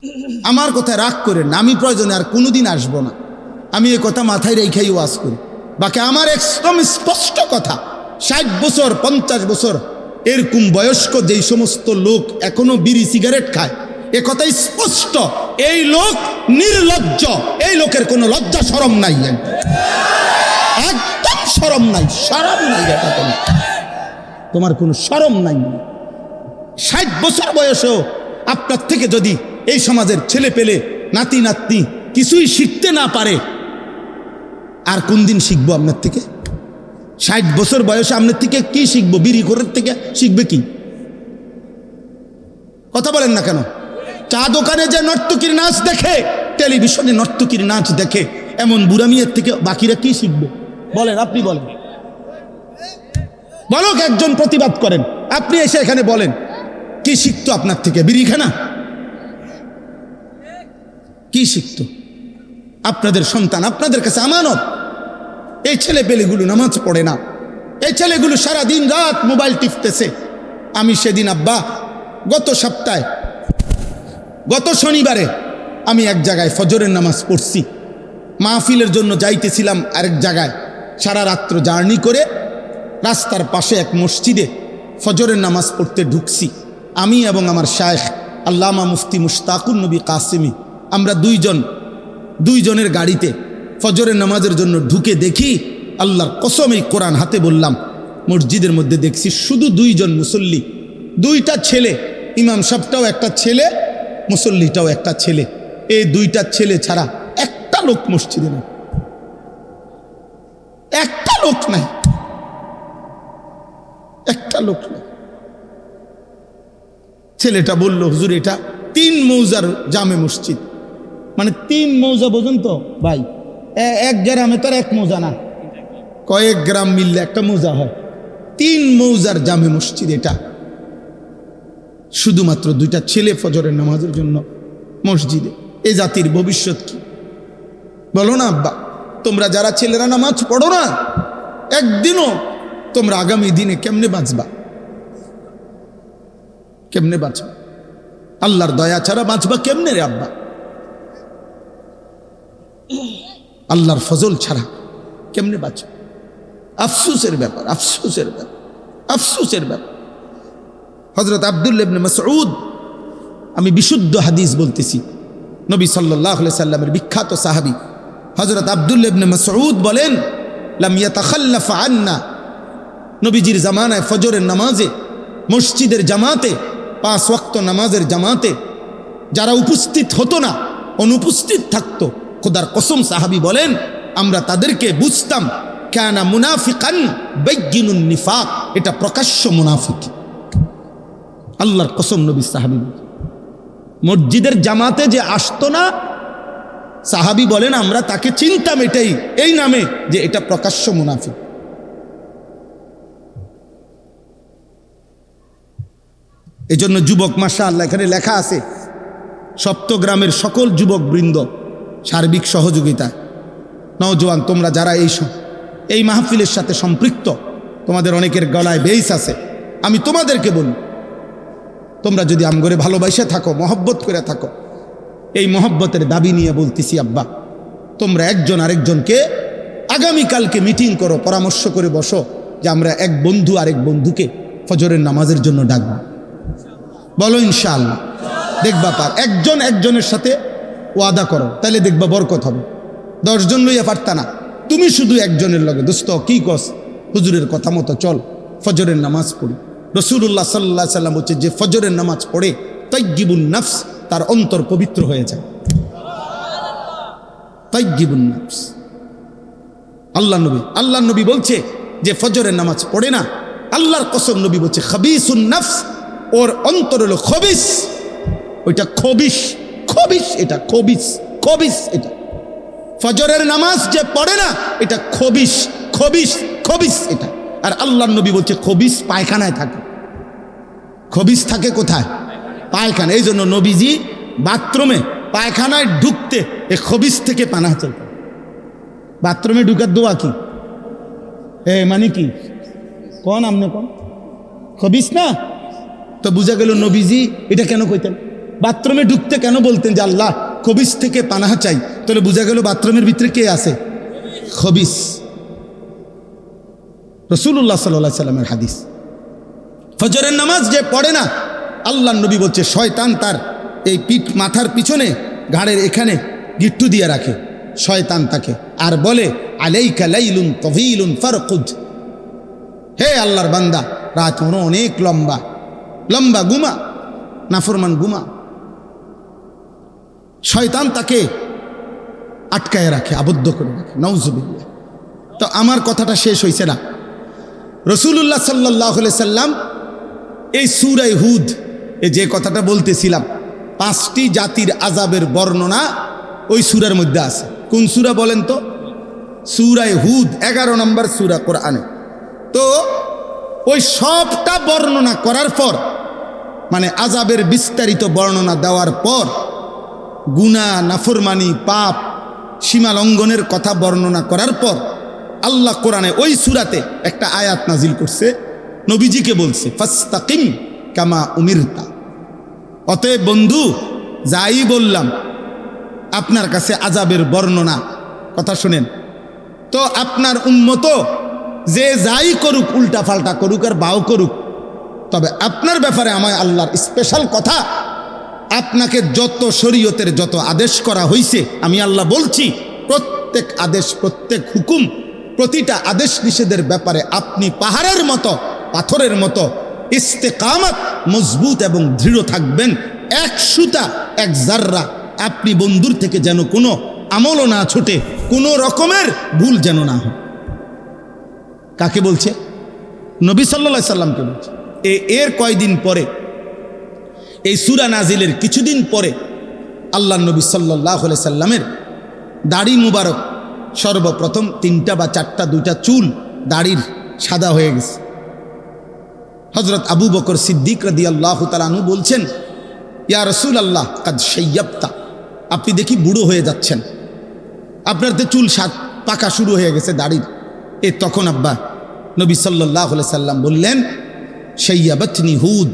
আমার কথায় রাগ করেন না, আমি প্রয়োজনে আর কোনোদিন আসবো না। আমি এ কথা মাথায় রেখেই ওয়াজ করি। বাকি আমার একদম স্পষ্ট কথা, 60 বছর 50 বছর এরকম বয়স্ক যেই সমস্ত লোক এখনো বিড়ি সিগারেট খায়, এ কথাই স্পষ্ট, এই লোক নির্লজ্জ, এই লোকের কোনো লজ্জা শরম নাই, একদম শরম নাই, শরম নাই, এটা তোমার কোনো শরম নাই। 60 বছর বয়সেও আপনার থেকে যদি এই সমাজের ছেলে পেলে নাতি নাতনি কিছুই শিখতে না পারে, আর কোন দিন শিখবো আপনার থেকে? 60 বছর বয়সে আপনার থেকে কি শিখবো? বিড়ি ঘরের থেকে শিখবে কি? কথা বলেন না কেন? চা দোকানে যে নর্তকীর নাচ দেখে, টেলিভিশনে নর্তকীর নাচ দেখে, এমন বুড়ামিয়ের থেকে বাকিরা কি শিখবে? বলেন, আপনি বলেন, বলো, একজন প্রতিবাদ করেন, আপনি এসে এখানে বলেন কি শিখতো আপনার থেকে? বিড়ি খানা? কি শিখতো? আপনাদের সন্তান আপনাদের কাছে আমানত। এই ছেলে পেলেগুলো নামাজ পড়ে না, এই ছেলেগুলো সারা দিন রাত মোবাইল টিপতেছে। আমি সেদিন আব্বা গত সপ্তাহে, গত শনিবারে আমি এক জায়গায় ফজরের নামাজ পড়ছি, মাহফিলের জন্য যাইতেছিলাম আরেক জায়গায়, সারা রাত্র জার্নি করে রাস্তার পাশে এক মসজিদে ফজরের নামাজ পড়তে ঢুকছি। আমি এবং আমার শায়েখ আল্লামা মুফতি মুশতাকুন নবী কাসেমি, আমরা দুইজনের গাড়িতে ফজরের নামাজের জন্য ঢুকে দেখি, আল্লাহর কসম এই কোরআন হাতে বললাম, মসজিদের মধ্যে দেখছি শুধু 2 জন মুসল্লি, 2টা ছেলে, ইমাম সাহেবটাও একটা ছেলে, মুসল্লিটাও একটা ছেলে। এই 2টা ছেলে ছাড়া একটা লোক মসজিদে নেই, একটা লোক নাই, একটা লোক নাই। ছেলেটা বলল, হুজুর এটা 3 মৌজার জামে মসজিদ। মানে 3 মৌজা বোঝেন তো ভাই, এক গ্রামে তো আর 1 মৌজা না, কয়েক গ্রাম মিললে একটা মৌজা হয়। 3 মৌজার জামে মসজিদ এটা, শুধুমাত্র 2টা ছেলে ফজরের নামাজের জন্য মসজিদে। এই জাতির ভবিষ্যৎ কি বলো না আব্বা? তোমরা যারা ছেলেরা নামাজ পড়ো না, একদিনও তোমরা আগামী দিনে কেমনে বাঁচবা? কেমনে বাঁচবা? আল্লাহর দয়া ছাড়া বাঁচবা কেমনে রে আব্বা? আল্লাহর ফজল ছাড়া কেমনে বাঁচবা? আফসোসের ব্যাপার, আফসোসের ব্যাপার, আফসোসের ব্যাপার। হযরত আব্দুল্লাহ ইবনে মাসউদ, আমি বিশুদ্ধ হাদিস বলতেছি, নবী সাল্লাল্লাহু আলাইহি সাল্লামের বিখ্যাত সাহাবী হযরত আব্দুল্লাহ ইবনে মাসউদ বলেন, লাম ইয়াতাখাল্লাফ আন্না, নবীজির জামানায় ফজরের নামাজে মসজিদের জামাতে, 5 ওয়াক্ত নামাজের জামাতে যারা উপস্থিত হতো না, অনুপস্থিত থাকতো, খোদার কসম সাহাবী বলেন আমরা তাদেরকে বুঝতাম কানা মুনাফিকান বাইয়িনুন নিফাক, এটা প্রকাশ্য মুনাফিক। আল্লাহর কসম, নবী সাহাবী মসজিদের জামাতে যে আসতো না, সাহাবী বলেন আমরা তাকে চিনতাম এটাই, এই নামে যে এটা প্রকাশ্য মুনাফিক। এজন্য যুবক, মাশাআল্লাহ এখানে লেখা আছে, সপ্তগ্রামের সকল যুবক বৃন্দ সার্বিক সহযোগিতা, নওজোয়ান তোমরা যারা এই মাহফিলের সাথে সম্পৃক্ত, তোমাদের অনেকের গলায় বেইস আছে, আমি তোমাদেরকে বলি, তোমরা যদি আমগরে ভালোবাসা থাকো, মহব্বত করে থাকো, এই মহব্বতের দাবি নিয়ে বলতেছি আব্বা, তোমরা একজন আরেকজনকে আগামীকালকে মিটিং করো, পরামর্শ করে বসো যে আমরা এক বন্ধু আরেক বন্ধুকে ফজরের নামাজের জন্য ডাকবো। বলো ইনশাআল্লাহ, দেখবা পার। একজন একজনের সাথে ওয়াদা করো, তাহলে দেখবা বরকত হবে। 10 জন লইয়া পারতা না, তুমি শুধু একজনের লগে, দোস্ত কি কস, হুজুরের কথা মতো চল, ফজরের নামাজ পড়ি। রাসূলুল্লাহ সাল্লাল্লাহু আলাইহি সাল্লাম বলছে, যে ফজরের নামাজ পড়ে তাইয়্যিবুন নাফস, তার অন্তর পবিত্র হয়ে যায়। তাইয়্যিবুন নাফস, আল্লাহ নবী বলছে যে ফজরের নামাজ পড়ে না, আল্লাহর কসম নবী বলছে খাবিসুন নাফস, ওর অন্তর হলো খবিস, ওইটা খবিস, খবিস, এটা খবিস, খবিস। এটা ফজরের নামাজ যে পড়ে না, এটা খবিস, খবিস, খবিস এটা। আর আল্লাহর নবী বলছে খবিস পায়খানায় থাকে। খবিস থাকে কোথায়? পায়খানা। এই জন্য নবীজি বাথরুমে, পায়খানায় ঢুকতে এ খবিস থেকে পানাহ চাইতেন। বাথরুমে ঢুকার দোয়া কি? মানে কি কোন আমনে কোন খবিস না? তো বুঝা গেল নবীজি এটা কেন কইতেন? বাথরুমে ঢুকতে কেন বলতেন যে আল্লাহ খবিস থেকে পানাহা চাই, তাহলে বোঝা গেল বাথরুমের ভিতরে কে আছে? খবিস। রাসূলুল্লাহ সাল্লাল্লাহু আলাইহি সাল্লামের হাদিস। ফজরের নামাজ যে পড়ে না, আল্লাহ নবী বলছে শয়তান তার এই পিঠ মাথার পিছনে ঘাড়ের এখানে গিট্টু দিয়ে রাখে, শয়তান তাকে আর বলে আলাইকা লাইলুন তাওয়িলুন ফারকুদ, হে আল্লাহর বান্দা রাত অনেক লম্বা, লম্বা ঘুমা, নাফরমান ঘুমা। শয়তান তাকে আটকায় রাখে, আবদ্ধ করে রাখে। নাউজুবিল্লাহ। তো আমার কথাটা শেষ হয়েছে না। রাসূলুল্লাহ সাল্লাল্লাহু আলাইহি সাল্লাম এই সূরা হুদ যে কথাটা বলতেছিলাম, 5টি জাতির আযাবের বর্ণনা ওই সূরার মধ্যে আছে। কোন সূরা বলেন তো? সূরা হুদ, 11 নম্বর সূরা কোরআনে। তো ওই সবটা বর্ণনা করার পর, মানে আযাবের বিস্তারিত বর্ণনা দেওয়ার পর, গুনাহ, নাফরমানি, পাপ, সীমা লঙ্ঘনের কথা বর্ণনা করার পর আল্লাহ কোরআনে ওই সূরাতে একটা আয়াত নাজিল করছে, নবীজিকে বলছে ফাস্তাকিম কামা উমিরতা। অতএব বন্ধু, যাই বললাম আপনার কাছে আযাবের বর্ণনা, কথা শুনেন তো, আপনার উম্মত যে যাই করুক, উল্টা পাল্টা করুক আর বাও করুক, তবে আপনার ব্যাপারে আমার আল্লাহর স্পেশাল কথা, আপনাকে যত শরীয়তের যত আদেশ করা হয়েছে, আমি আল্লাহ বলছি প্রত্যেক আদেশ, প্রত্যেক হুকুম, প্রতিটা আদেশ নিষেধের ব্যাপারে আপনি পাহাড়ের মতো, পাথরের মতো ইস্তেকামত, মজবুত এবং দৃঢ় থাকবেন। এক সুতা, এক জাররা আপনি বন্ধুর থেকে যেন কোনো আমলও না ছুটে, কোনো রকমের ভুল যেন না হয়। কাকে বলছে? নবী সাল্লাল্লাহু আলাইহি সাল্লামকে বলছে। এর কয়দিন পরে, এই সূরা নাজিলের কিছুদিন পরে আল্লাহ নবী সাল্লাল্লাহু আলাইহি সাল্লামের দাড়ি মুবারক সর্বপ্রথম 3টা বা 4টা, 2টা চুল দাড়ির সাদা হয়ে গেছে। হযরত আবু বকর সিদ্দিক রাদিয়াল্লাহু তাআলা আনহু বলছেন, ইয়া রাসূলুল্লাহ কাদ শাইয়াবতা, আপনি দেখি বুড়ো হয়ে যাচ্ছেন, আপনার তো চুল পাকা শুরু হয়ে গেছে দাড়ির। তখন আব্বা নবী সাল্লাল্লাহু আলাইহি সাল্লাম বললেন, শাইয়াবাতনি হুদ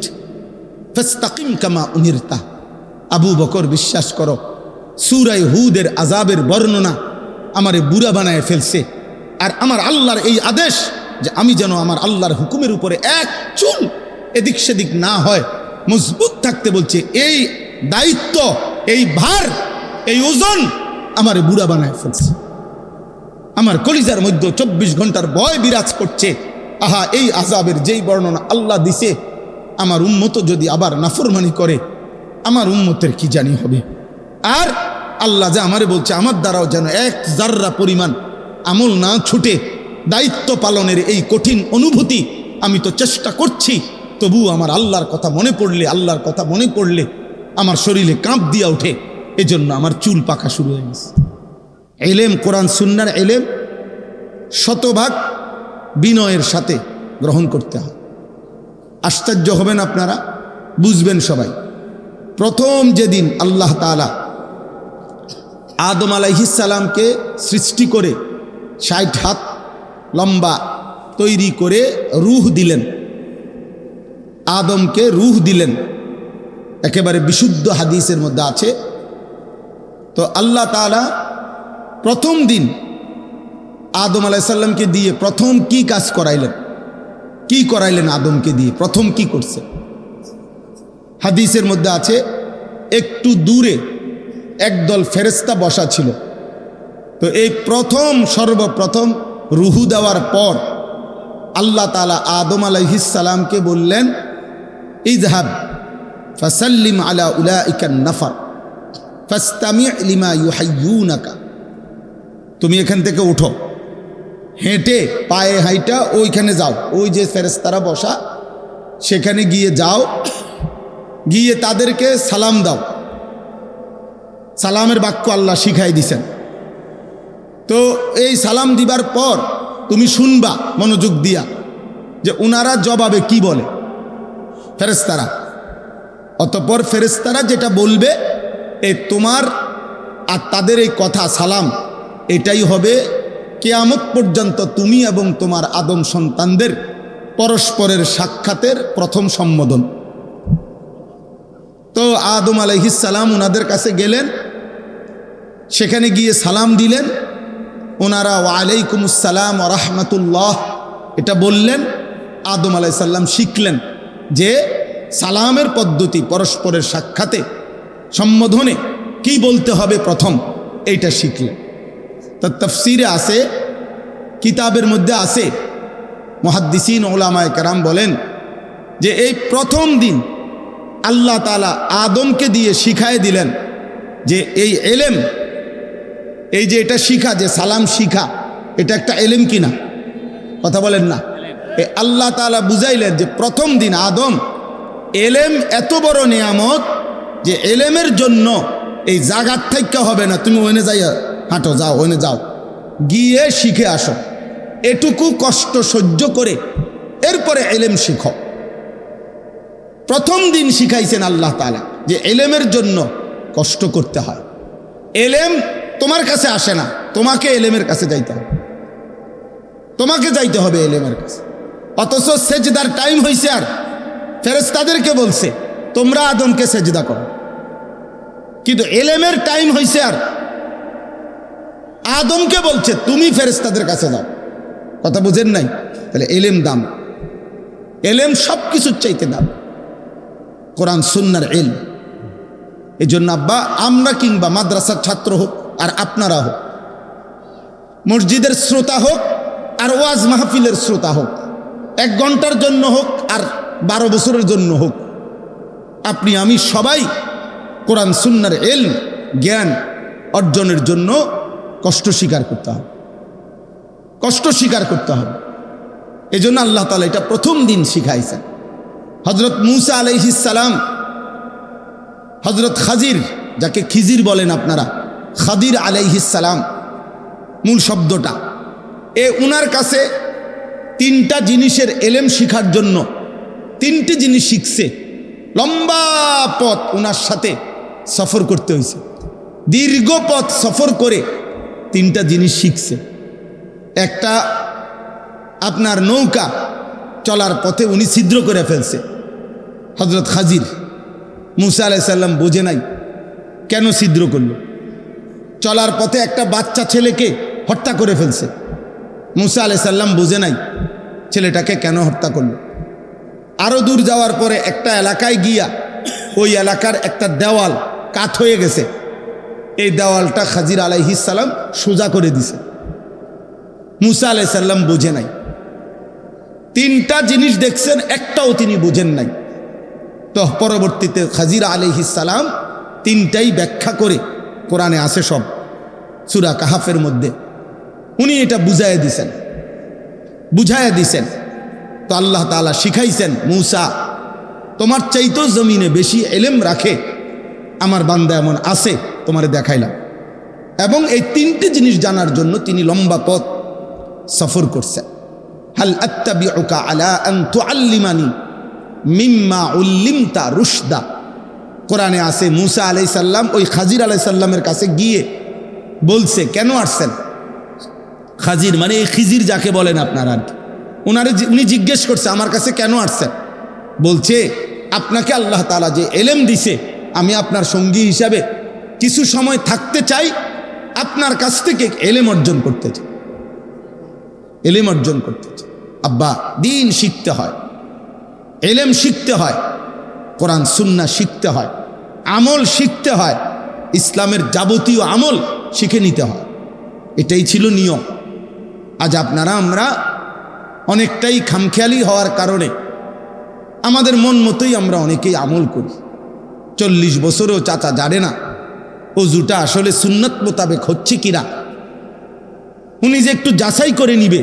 ফাস্তাকিম কামা উমিরতা। আবু বকর, বিশ্বাস করো, সূরা হুদের আযাবের বর্ণনা আমারে বুড়া বানায় ফেলছে। আর আমার আল্লাহর এই আদেশ যে আমি যেন আমার আল্লাহর হুকুমের উপরে এক চুল এদিক সেদিক না হয়, মজবুত থাকতে বলছে। এই দায়িত্ব, এই ভার, এই ওজন আমারে বুড়া বানায় ফেলছে। আমার কলিজার মধ্যে 24 ঘন্টার ভয় বিরাজ করছে। আহা, এই আযাবের যেই বর্ণনা আল্লাহ দিছে, আমার উম্মত যদি আবার নাফরমানি করে, আমার উম্মতের কি জানি হবে। আর আল্লাহ যে আমারে বলছে, আমার দ্বারাও যেন এক জাররা পরিমাণ আমল না ছুটে, দায়িত্ব পালনের এই কঠিন অনুভূতি আমি তো চেষ্টা করছি, তবু আমার আল্লাহর কথা মনে পড়লে, আল্লাহর কথা মনে পড়লে আমার শরীরে কাঁপ দিয়া ওঠে। এজন্য আমার চুল পাকা শুরু হয়ে গেছে। এলেম, কোরআন সুন্নাহর এলেম শতভাগ বিনয়ের সাথে গ্রহণ করতে হয়। আশ্চর্য হবেন আপনারা, বুঝবেন সবাই। প্রথম যেদিন আল্লাহ তাআলা আদম আলাইহিস সালামকে সৃষ্টি করে 60 হাত লম্বা তৈরি করে রূহ দিলেন, আদমকে রূহ দিলেন, একেবারে বিশুদ্ধ হাদিসের মধ্যে আছে। তো আল্লাহ তাআলা প্রথম দিন আদম আলাইহিস সালামকে দিয়ে প্রথম কি কাজ করাইলেন? কি করাইলেন আদমকে দিয়ে? প্রথম কি করছে? হাদিসের মধ্যে আছে, একটু দূরে একদল ফেরেশতা বসা ছিল। তো এই সর্বপ্রথম রূহ দেওয়ার পর আল্লাহ তাআলা আদম আলাইহিস সালামকে বললেন, ইযহাব ফাসাল্লিম আলা উলাইকা নাফর ফাস্তামি' লিমা ইউহাইয়ুনাকা। তুমি এখান থেকে উঠো, হেঁটে পায়ে হাইটা ওইখানে যাও, ওই যে ফেরেশতারা বসা সেখানে গিয়ে যাও, গিয়ে তাদেরকে সালাম দাও। সালামের বাক্য আল্লাহ শিখাই দিছেন। তো এই সালাম দিবার পর তুমি শুনবা মনোযোগ দিয়া যে উনারা জবাবে কি বলে ফেরেশতারা। অতঃপর ফেরেশতারা যেটা বলবে, তোমার আর তাদের এই কথা সালাম, এটাই হবে কিয়ামত পর্যন্ত তুমি এবং তোমার আদম সন্তানদের পরস্পরের সাক্ষাতের প্রথম সম্বোধন। তো আদম আলাইহিস সালাম ওনাদের কাছে গেলেন, সেখানে গিয়ে সালাম দিলেন। ওনারা ওয়ালাইকুমুস সালাম ওয়া রাহমাতুল্লাহ এটা বললেন। আদম আলাইহিস সালাম শিখলেন যে সালামের পদ্ধতি, পরস্পরের সাক্ষাতে সম্বোধনে কি বলতে হবে প্রথম, এইটা শিখলেন। তো তাফসীরে আছে, কিতাবের মধ্যে আছে, মুহাদ্দিসিন উলামায়ে কেরাম বলেন যে এই প্রথম দিন আল্লাহ তাআলা আদমকে দিয়ে শিখায় দিলেন যে এই এলেম, এই যে এটা শিখা, যে সালাম শিখা, এটা একটা এলেম কিনা, কথা বলেন না? আল্লাহ তাআলা বুঝাইলেন যে প্রথম দিন আদম, এলেম এত বড় নিয়ামত যে এলেমের জন্য এই জাগার থেকে হবে না, তুমি ওইনে যাই হাঁটো, যাও ওইনে যাও, গিয়ে শিখে আসো, এটুকু কষ্ট সহ্য করে এরপরে এলেম শিখো। প্রথম দিন শিখাইছেন আল্লাহ তাআলা যে এলেমের জন্য কষ্ট করতে হয়। এলেম তোমার কাছে আসে না, তোমাকে এলেমের কাছে যাইতে হবে, তোমাকে যাইতে হবে এলেমের কাছে। অথচ সেজদার টাইম হয়েছে, আর ফেরেশতাদেরকে বলছে তোমরা আদমকে সেজদা করো, কিন্তু এলেমের টাইম হয়েছে আর আদমকে বলছে তুমি ফেরেশতাদের কাছে যাও। কথা বুঝেন নাই? তাহলে এলেম দাম, এলেম সব কিছুর চাইতে দাম, কোরআন সুন্নাহর ইলম। এই জন্য আব্বা, আমরা কিংবা মাদ্রাসার ছাত্র হোক আর আপনারা হোক, মসজিদের শ্রোতা হোক আর ওয়াজ মাহফিলের শ্রোতা হোক, 1 ঘন্টার জন্য হোক আর 12 বছরের জন্য হোক, আপনি আমি সবাই কোরআন সুন্নাহর ইলম, জ্ঞান অর্জনের জন্য কষ্ট স্বীকার করতে হবে, কষ্ট স্বীকার করতে হবে। এই জন্য আল্লাহ তাআলা এটা প্রথম দিন শিখাইছেন। হযরত মূসা আলাইহিস সালাম, হযরত খাজির, যাকে খিজির বলেন আপনারা, খাদির আলাইহিস সালাম মূল শব্দটা, উনার কাছে 3টা জিনিসের এলেম শিখার জন্য 3টি জিনিস শিখছে। লম্বা পথ উনার সাথে সফর করতে হয়েছে, দীর্ঘ পথ সফর করে 3টা জিনিস শিখছে। একটা আপনার নৌকা চলার পথে উনি ছিদ্র করে ফেলছে হযরত খাজির। মূসা আলাইহিস সালাম বোঝে নাই কেন ছিদ্র করল। চলার পথে একটা বাচ্চা ছেলেকে হত্যা করে ফেলছে। মূসা আলাইহিস সালাম বোঝে নাই ছেলেটাকে কেন হত্যা করল। আরও দূর যাওয়ার পরে একটা এলাকায় গিয়া ওই এলাকার একটা দেওয়াল কাত হয়ে গেছে, এই দেওয়ালটা খাজির আলাইহিস সালাম সোজা করে দিছে। মূসা আলাইহিস সালাম বোঝে নাই। 3টা জিনিস দেখছেন, একটাও তিনি বোঝেন নাই। তো পরবর্তীতে খাজির আলাইহিস সালাম 3টাই ব্যাখ্যা করে, কোরআনে আছে সব, সূরা কাহাফের মধ্যে উনি এটা বুঝাইয়া দিছেন। তো আল্লাহ তাআলা শিখাইছেন, মূসা তোমার চাইতেও জমিনে বেশি এলেম রাখে আমার বান্দা এমন আছে, তোমারে দেখাইলাম। এবং এই 3টি জিনিস জানার জন্য তিনি লম্বা পথ সফর করছেন। হাল আত্তাবিউকা আলা আন তুআল্লিমানি মিম্মা উল্লিমতা রুশদা, কোরআনে আছে মূসা আলাইহিস সালাম ওই খাজির আলাইহিস সালামের কাছে গিয়ে বলছে, কেন আসছেন? খাজির মানে এই খিজির যাকে বলেন আপনারা আর কি, উনি জিজ্ঞেস করছে আমার কাছে কেন আসছেন? বলছে আপনাকে আল্লাহ তাআলা যে এলেম দিছে, আমি আপনার সঙ্গী হিসাবে কিছু সময় থাকতে চাই, আপনার কাছ থেকে এলেম অর্জন করতে চাই, এলেম অর্জন করতে চাই। আব্বা, দিন শিখতে হয়, এলেম শিখতে হয়, কোরআন সুন্নাহ শিখতে হয়, আমল শিখতে হয়, ইসলামের যাবতীয় আমল শিখে নিতে হয়। এটাই ছিল নিয়ম। আজ আমরা অনেকটাই খামখেয়ালি হওয়ার কারণে আমাদের মন মতোই আমরা অনেকেই আমল করি। 40 বছরেও চাচা জানে না অজুটা আসলে সুন্নত মোতাবেক হচ্ছে কিনা, উনি যে একটু যাচাই করে নিবে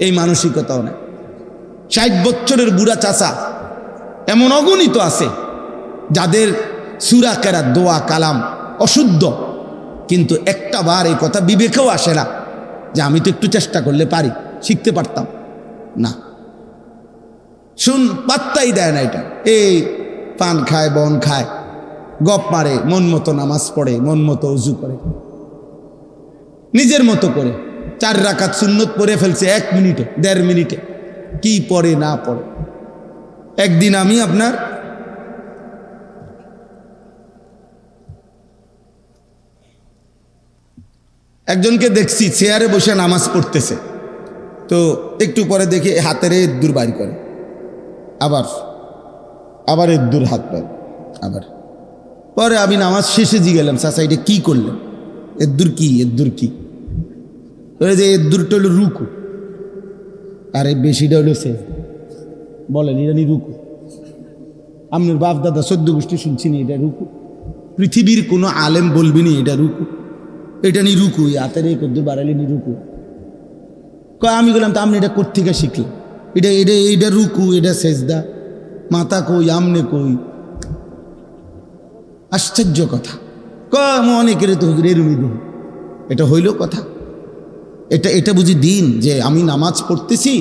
এই মানসিকতাও নেই। 60 বছরের বুড়া চাচা এমন অগণিত আছে যাদের সূরা কেরাত, দোয়া, কালাম অশুদ্ধ, কিন্তু একটা বার এই কথা বিবেকেও আসে না যে আমি তো একটু চেষ্টা করলে পারি, শিখতে পারতাম না। পাত্তাই দেয় না এটা। এই পান খায়, বন খায়, গপ মারে, মন মতো নামাজ পড়ে, মন মতো উজু করে, নিজের মতো করে 4 রাকাত সুন্নত পড়ে ফেলছে 1 মিনিটে, 1.5 মিনিটে, কি পড়ে না পড়ে। একদিন আমি আপনার একজনকে দেখছি চেয়ারে বসে নামাজ পড়তেছে, তো একটু পরে দেখি হাতের এদ্দুর বাইর করে, আবার এদ্দুর হাত বাইর, আবার পরে আমি নামাজ শেষে গেলাম, চাচা এটা কী করলেন? এদ্দুর কি? ওই যে এদ্দুরটা হলো রুকু, আর এই বেশিটা হলো সে বলেন এটা নি রুকু। আপনার বাপ দাদা 14 গোষ্ঠী শুনছি নি এটা রুকু? পৃথিবীর কোনো আলেম বলবি নি এটা রুকু? এটা নি রুকু, হাতের এই কদ্দুর বাড়ালে নি রুকু। আমি বললাম তা আপনি এটা কোত্থেকে শিখলেন? এটা রুকু, এটা সেজদা, মাথা কই, আমনে কই? আশ্চর্য কথা। অনেকের তো হুজুর এরুমি দিন, এটা হইল কথা? এটা বুঝি দিন যে আমি নামাজ পড়তেছি,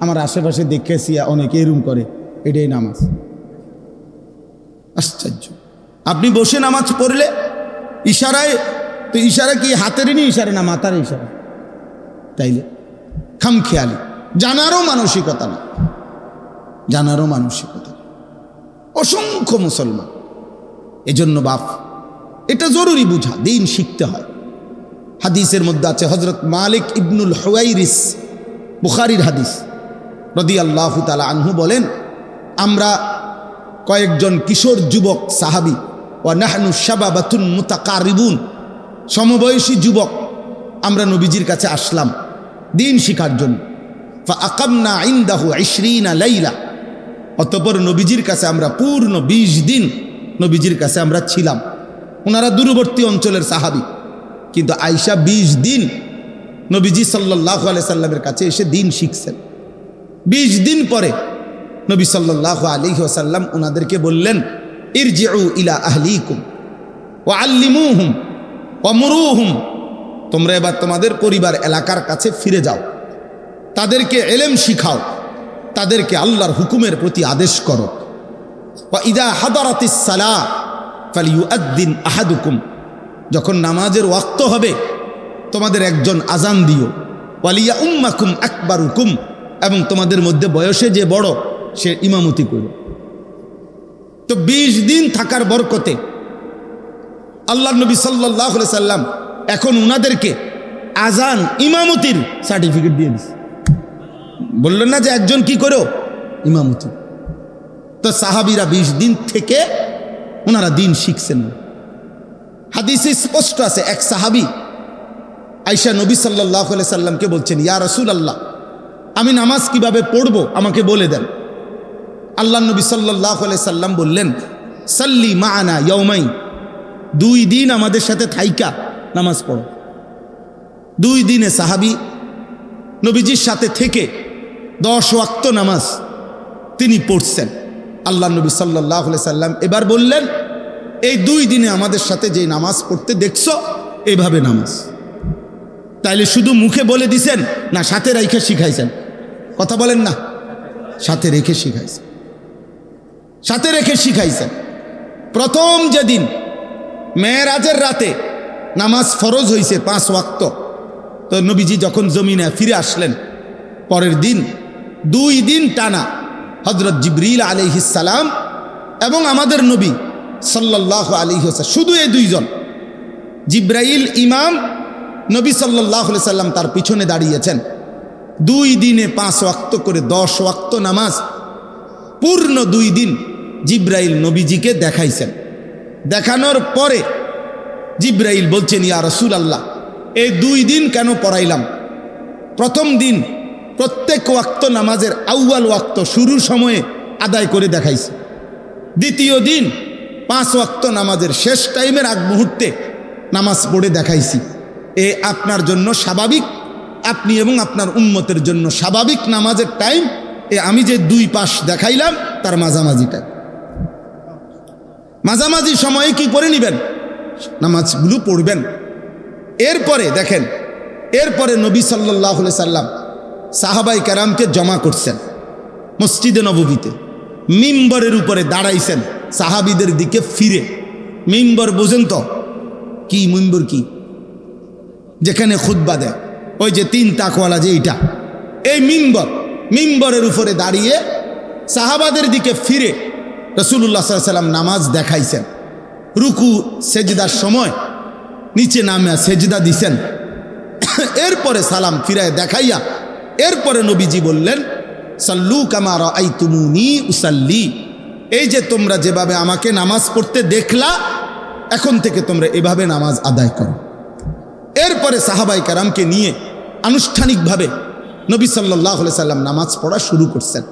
আমার আশেপাশে দেখেছি অনেকে এরুম করে, এটাই নামাজ? আশ্চর্য। আপনি বসে নামাজ পড়লে ইশারায়, তো ইশারা কি হাতেরই নি ইশারা না মাথার ইশারা? তাইলে খামখেয়ালি, জানারও মানসিকতা না, অসংখ্য মুসলমান। এজন্য বাপ এটা জরুরি বুঝা, দিন শিখতে হয়। হাদিসের মধ্যে আছে, হযরত মালিক ইবনুল হুয়াইরিস, বুখারীর হাদিস, রাদিয়াল্লাহু তাআলা আনহু বলেন, আমরা কয়েকজন কিশোর যুবক সাহাবী, ওয়া নাহনু শাবাবাতুন মুতাকারিবুন, সমবয়সী যুবক, আমরা নবীজির কাছে আসলাম দিন শিখার জন্য। ফাআকামনা ইনদাহু 20 লাইলা, অতঃপর নবীজির কাছে আমরা পূর্ণ 20 দিন নবীজির কাছে আমরা ছিলাম। ওনারা দূরবর্তী অঞ্চলের সাহাবী, কিন্তু আয়েশা 20 দিন নবীজি সাল্লাল্লাহু আলাইহি সাল্লামের কাছে এসে দিন শিখছেন। 20 দিন পরে নবী সাল্লাল্লাহু আলাইহি ওয়াসাল্লাম ওনাদেরকে বললেন, ইরজিউ ইলা আহলিকুম ওয়া আল্লিমুহুম ওয়া মুরুহুম, তোমরা এবার তোমাদের পরিবার এলাকার কাছে ফিরে যাও, তাদেরকে ইলম শিখাও, তাদেরকে আল্লাহর হুকুমের প্রতি আদেশ করো। ওয়া ইযা হাদারাতিস সালাহ ফালিউআদ্দিন আহাদুকুম, যখন নামাজের ওয়াক্ত হবে তোমাদের একজন আজান দিও। ওয়ালিয়া উম্মাকুম আকবারুকুম, এবং তোমাদের মধ্যে বয়সে যে বড় সে ইমামতি করো। তো 20 দিন থাকার বরকতে আল্লাহর নবী সাল্লাল্লাহু আলাইহি সাল্লাম এখন উনাদেরকে আজান ইমামতির সার্টিফিকেট দিয়ে দিছে। বললেন না যে একজন কি করো? ইমামতি। তো সাহাবীরা 20 দিন থেকে ওনারা দিন শিখছেন। হাদিসে স্পষ্ট আছে, এক সাহাবী আয়েশা নবী সাল্লাল্লাহু আলাইহি সাল্লামকে বলছেন, ইয়া রাসূলুল্লাহ, আমি নামাজ কিভাবে পড়ব আমাকে বলে দেন। আল্লাহ নবী সাল্লাল্লাহু আলাইহি সাল্লাম বললেন, সাল্লি মা'ানা ইয়াউমাইন, 2 দিন আমাদের সাথে থাইকা নামাজ পড়ো। 2 দিনে সাহাবী নবীজির সাথে থেকে 10 ওয়াক্ত নামাজ তিনি পড়ছেন। আল্লাহ নবী সাল্লাল্লাহু আলাইহি সাল্লাম এবার বললেন, এই 2 দিনে আমাদের সাথে যে নামাজ পড়তে দেখছো, এইভাবে নামাজ। তাইলে শুধু মুখে বলে দিছেন না সাথে রেখে শিখাইছেন? কথা বলেন না, সাথে রেখে শিখাইছেন। প্রথম যেদিন মেরাজের রাতে নামাজ ফরজ হয়েছে 5 ওয়াক্ত, তো নবীজি যখন জমিনে ফিরে আসলেন পরের দিন 2 দিন টানা হযরত জিবরিল আলাইহিস সালাম এবং আমাদের নবী সাল্লাল্লাহু আলাইহি ওয়াসাল্লাম, শুধু এই 2 জন, জিবরাইল ইমাম, নবী সাল্লাল্লাহু আলাইহি সাল্লাম তার পিছনে দাঁড়িয়েছেন। 2 দিনে 5 ওয়াক্ত করে 10 ওয়াক্ত নামাজ পূর্ণ 2 দিন জিবরাইল নবীজিকে দেখাইছেন। দেখানোর পরে জিবরাইল বলছেন, ইয়া রাসূলুল্লাহ, এই 2 দিন কেন পড়াইলাম? প্রথম দিন প্রত্যেক ওয়াক্ত নামাজের আউয়াল ওয়াক্ত শুরুর সময়ে আদায় করে দেখাইছে। দ্বিতীয় দিন 5 ওয়াক্ত নামাজের শেষ টাইমের আগ মুহূর্তে নামাজ পড়ে দেখাইছি। আপনার জন্য স্বাভাবিক, আপনি এবং আপনার উম্মতের জন্য স্বাভাবিক নামাজের টাইম আমি যে 2 পাশ দেখাইলাম তার মাঝামাঝি সময়ে কি করে নেবেন? নামাজগুলো পড়বেন। এরপরে দেখেন, এরপরে নবী সাল্লাল্লাহু আলাইহি সাল্লাম সাহাবায়ে কেরামকে জমা করছেন মসজিদে নববীতে, মিম্বরের উপরে দাঁড়াইছেন সাহাবীদের দিকে ফিরে। মিম্বর বোঝেন তো কি? মিম্বর কি? যেখানে খুতবা দেয়, ওই যে 3 তাকওয়ালা যে এইটা, এই মিম্বরের উপরে দাঁড়িয়ে সাহাবাদের দিকে ফিরে রাসূলুল্লাহ সাল্লাল্লাহু আলাইহি সাল্লাম নামাজ দেখাইছেন। রুকু সেজদার সময় নিচে নামে সেজদা দিছেন, এরপরে সালাম ফিরায় দেখাইয়া এরপরে নবীজি বললেন, সাল্লু কামা রাআইতুমুনি উসাল্লি, এই যে তোমরা যেভাবে আমাকে নামাজ পড়তে দেখলা, এখন থেকে তোমরা এভাবে নামাজ আদায় করো। এরপরে সাহাবায়ে কেরামকে নিয়ে আনুষ্ঠানিকভাবে নবী সাল্লাল্লাহু আলাইহি সাল্লাম নামাজ পড়া শুরু করছেন।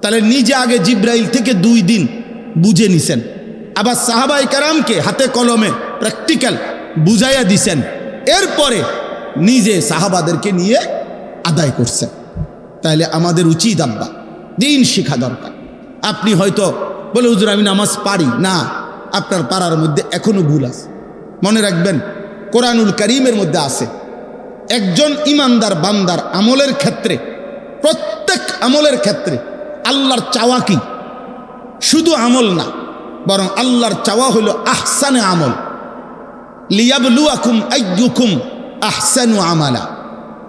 তাহলে নিজে আগে জিব্রাইল থেকে 2 দিন বুঝে নিছেন, আবার সাহাবায়ে কেরামকে হাতে কলমে প্র্যাকটিক্যাল বুঝাইয়া দিছেন, এরপরে নিজে সাহাবাদেরকে নিয়ে আদায় করছেন। তাইলে আমাদের উচিত আব্বা দিন শিখা দরকার। আপনি হয়তো বলে, হুজুর আমি নামাজ পারি না, আপনার পাড়ার মধ্যে এখনো ভুল আছে। মনে রাখবেন, কোরআনুল কারীমের মধ্যে আছে একজন ইমানদার বান্দার আমলের ক্ষেত্রে, প্রত্যেক আমলের ক্ষেত্রে আল্লাহর চাওয়া কি? শুধু আমল না, বরং আল্লাহর চাওয়া হলো আহসানে আমল, লিয়াবলুয়াকুম আইয়ুকুম আহসানু আমালা।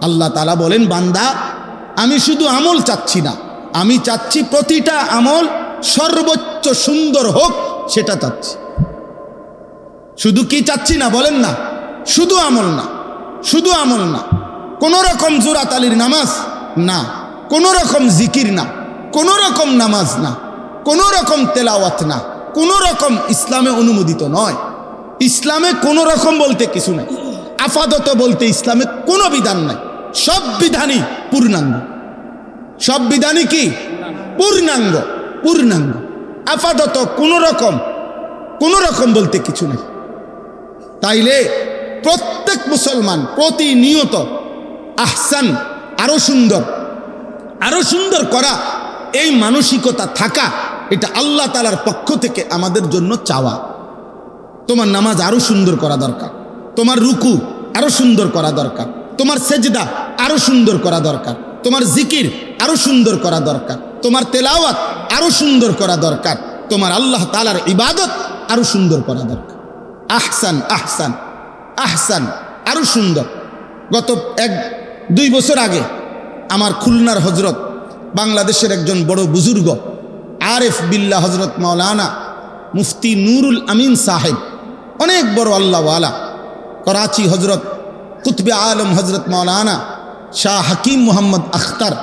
আল্লাহ তাআলা বলেন, বান্দা আমি শুধু আমল চাচ্ছি না, আমি চাচ্ছি প্রতিটা আমল সর্বোচ্চ সুন্দর হোক, সেটা চাচ্ছি। শুধু কি চাচ্ছি না বলেন না, শুধু আমল না, শুধু আমল না, কোনো রকম জোরাতালির নামাজ না, কোনো রকম জিকির না, কোনো রকম নামাজ না, কোনো রকম তেলাওয়াত না, কোনো রকম ইসলামে অনুমোদিত নয়। ইসলামে কোনো রকম বলতে কিছু নাই, আপাতত বলতে ইসলামে কোনো বিধান নাই, সব বিধানই পূর্ণাঙ্গ। সব বিধানই কি? পূর্ণাঙ্গ, পূর্ণাঙ্গ। আপাতত কোনো রকম বলতে কিছু নেই। তাইলে প্রত্যেক মুসলমান প্রতিনিয়ত আহসান, আরো সুন্দর করা, এই মানসিকতা থাকা, এটা আল্লাহ তাআলার পক্ষ থেকে আমাদের জন্য চাওয়া। তোমার নামাজ আরো সুন্দর করা দরকার, তোমার রুকু আরো সুন্দর করা দরকার, তোমার সেজদা আরো সুন্দর করা দরকার, তোমার জিকির আরো সুন্দর করা দরকার, তোমার তেলাওয়াত আরো সুন্দর করা দরকার, তোমার আল্লাহ তাআলার ইবাদত আরো সুন্দর করা দরকার। আহসান আহসান আহসান, আরো সুন্দর। গত 1-2 বছর আগে আমার খুলনার হজরত, বাংলাদেশের একজন বড় বুজুর্গ আরেফ বিল্লাহ হজরত মাওলানা মুফতি নুরুল আমিন সাহেব, অনেক বড় আল্লাহওয়ালা, করাচি হজরত কুতবে আলম হজরত মাওলানা শাহ হাকিম মোহাম্মদ আখতার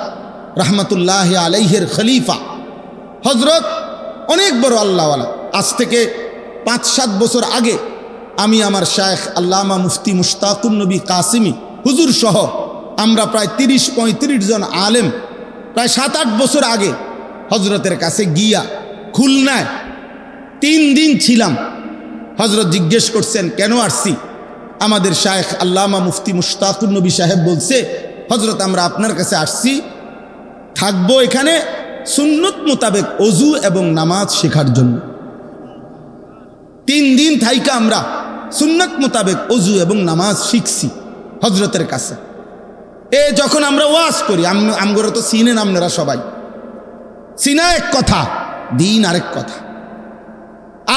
রহমতুল্লাহ আলাইহের খলিফা হজরত, অনেক বড় আল্লাহওয়ালা। আজ থেকে 5-7 বছর আগে আমি আমার শায়েখ আল্লামা মুফতি মুশতাকুন নবী কাসিমি হুজুর সহ আমরা প্রায় 30-35 জন আলেম প্রায় 7-8 বছর আগে হজরতের কাছে গিয়া খুলনায় 3 দিন ছিলাম। হজরত জিজ্ঞেস করছেন কেন আসছি? আমাদের শায়েখ আল্লামা মুফতি মুশতাকুন নবী সাহেব বলছে, হজরত আমরা আপনার কাছে আসছি, থাকবো এখানে সুন্নত মোতাবেক অজু এবং নামাজ শেখার জন্য। 3 দিন থাইকা আমরা সুন্নত মোতাবেক অজু এবং নামাজ শিখছি হজরতের কাছে। যখন আমরা ওয়াজ করি, আমগরে তো চিনেন আপনারা সবাই, চিনা এক কথা, দিন আরেক কথা,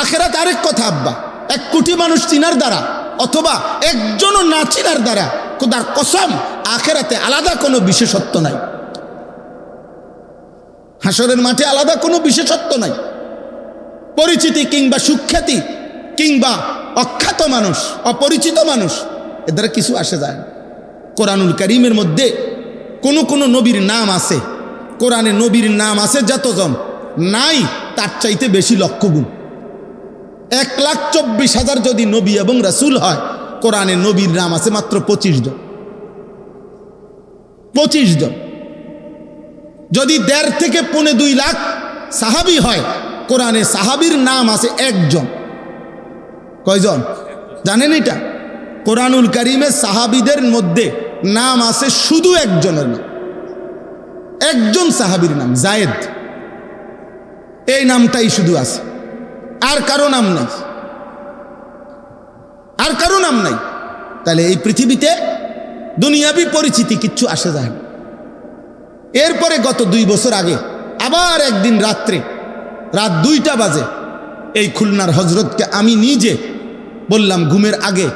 আখেরাত আরেক কথা। আব্বা 1 কোটি মানুষ চিনার দ্বারা অথবা একজনও না চিনার দ্বারা খোদার কসম আখেরাতে আলাদা কোনো বিশেষত্ব নাই, হাসরের মাঠে আলাদা কোনো বিশেষত্ব নাই। পরিচিতি কিংবা সুখ্যাতি কিংবা অখ্যাত মানুষ, অপরিচিত মানুষ, এদের কিছু আসে যায় না। কোরআনুল কারীমের মধ্যে কোন নবীর নাম আছে, কোরআনে নবীর নাম আছে যতজন, নাই তার চাইতে বেশি লক্ষ গুণ। 1,24,000 যদি নবী এবং রাসূল হয়, কোরআনে নবীর নাম আছে মাত্র 25 জন। 25 জন। যদি 1.5 থেকে 2.5 লাখ সাহাবী হয়, কোরআনে সাহাবীর নাম আছে 1 জন। কয়জন জানেন এটা? কোরআনুল কারীমে সাহাবীদের মধ্যে নাম আছে শুধু 1 জনের নাম, 1 জন সাহাবীর নাম যায়েদ, এই নামটাই শুধু আছে, আর কারো নাম নাই, আর কারো নাম নাই। তাহলে এই পৃথিবীতে দুনিয়াবি পরিচিতি কিচ্ছু আসে যায় না। এরপরে গত 2 বছর আগে আবার একদিন রাত 2টা বাজে এই খুলনার হজরতকে আমি নিজে বললাম ঘুমের আগে,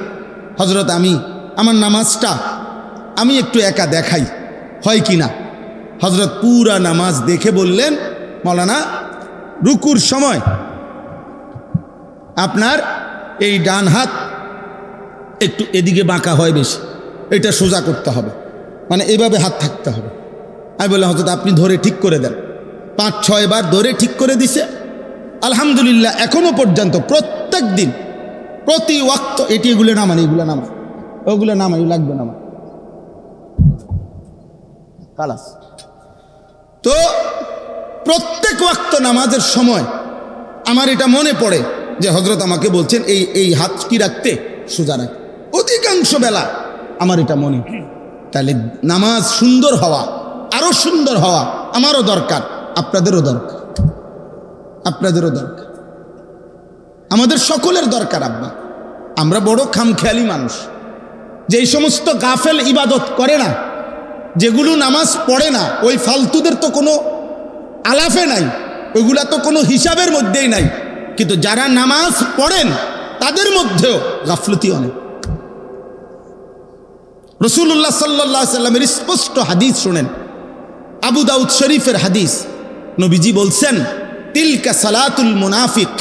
হজরত আমি আমার নামাজটা আমি একটু একা দেখাই, হয় কি না? হজরত পুরা নামাজ দেখে বললেন, মৌলানা রুকুর সময় আপনার এই ডান হাত একটু এদিকে বাঁকা হয় বেশি, এটা সোজা করতে হবে, মানে এইভাবে হাত থাকতে হবে। আমি বললাম হজরত আপনি ধরে ঠিক করে দেন। 5-6 বার ধরে ঠিক করে দিছে। আলহামদুলিল্লাহ এখনো পর্যন্ত প্রত্যেক দিন প্রতি ওয়াক্ত এগুলো নামান, এইগুলো নামান, ওগুলো নামাই লাগবে নামা খালাস। তো প্রত্যেক ওয়াক্ত নামাজের সময় আমার এটা মনে পড়ে যে হজরত আমাকে বলছেন এই হাত কি রাখতে, সোজা রাখ। অধিকাংশ বেলা আমার এটা মনে। তাহলে নামাজ সুন্দর হওয়া, আরো সুন্দর হওয়া আমারও দরকার, আপনাদেরও দরকার, আপনাদেরও দরকার, আমাদের সকলের দরকার। আব্বা আমরা বড় খামখেয়ালি মানুষ, যে এই সমস্ত গাফেল ইবাদত করে না, যেগুলো নামাজ পড়ে না, ওই ফালতুদের তো কোনো আলাফে নাই, ওইগুলা তো কোনো হিসাবের মধ্যেই নাই। কিন্তু যারা নামাজ পড়েন তাদের মধ্যেও গাফলতি অনেক। রাসূলুল্লাহ সাল্লাল্লাহু আলাইহি সাল্লামের স্পষ্ট হাদিস শুনেন, আবু দাউদ শরীফের হাদিস। নবীজি বলছেন তিলকা সালাতুল মুনাফিক,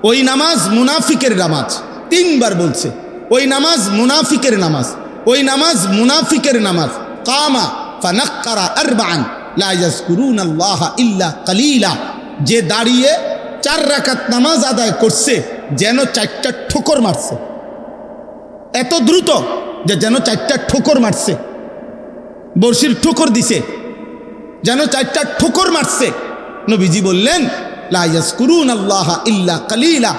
ওই নামাজ মুনাফিকের নামাজ। 3 বার বলছে ওই নামাজ মুনাফিকের নামাজ, ওই নামাজ মুনাফিকের নামাজ। কামা ফানাক্কারা আরবাআন লা ইয়াজকুরুনাল্লাহা ইল্লা কালিলা, যে দাঁড়িয়ে 4 রাকাত নামাজ আদায় করছে যেন 4টা ঠোকর মারছে, এত দ্রুত যে যেন 4টা ঠোকর মারছে, বর্ষির ঠোকর দিছে যেন 4টা ঠোকর মারছে। নবীজি বললেন লা ইয়াজকুরুনাল্লাহা ইল্লা কালিলা,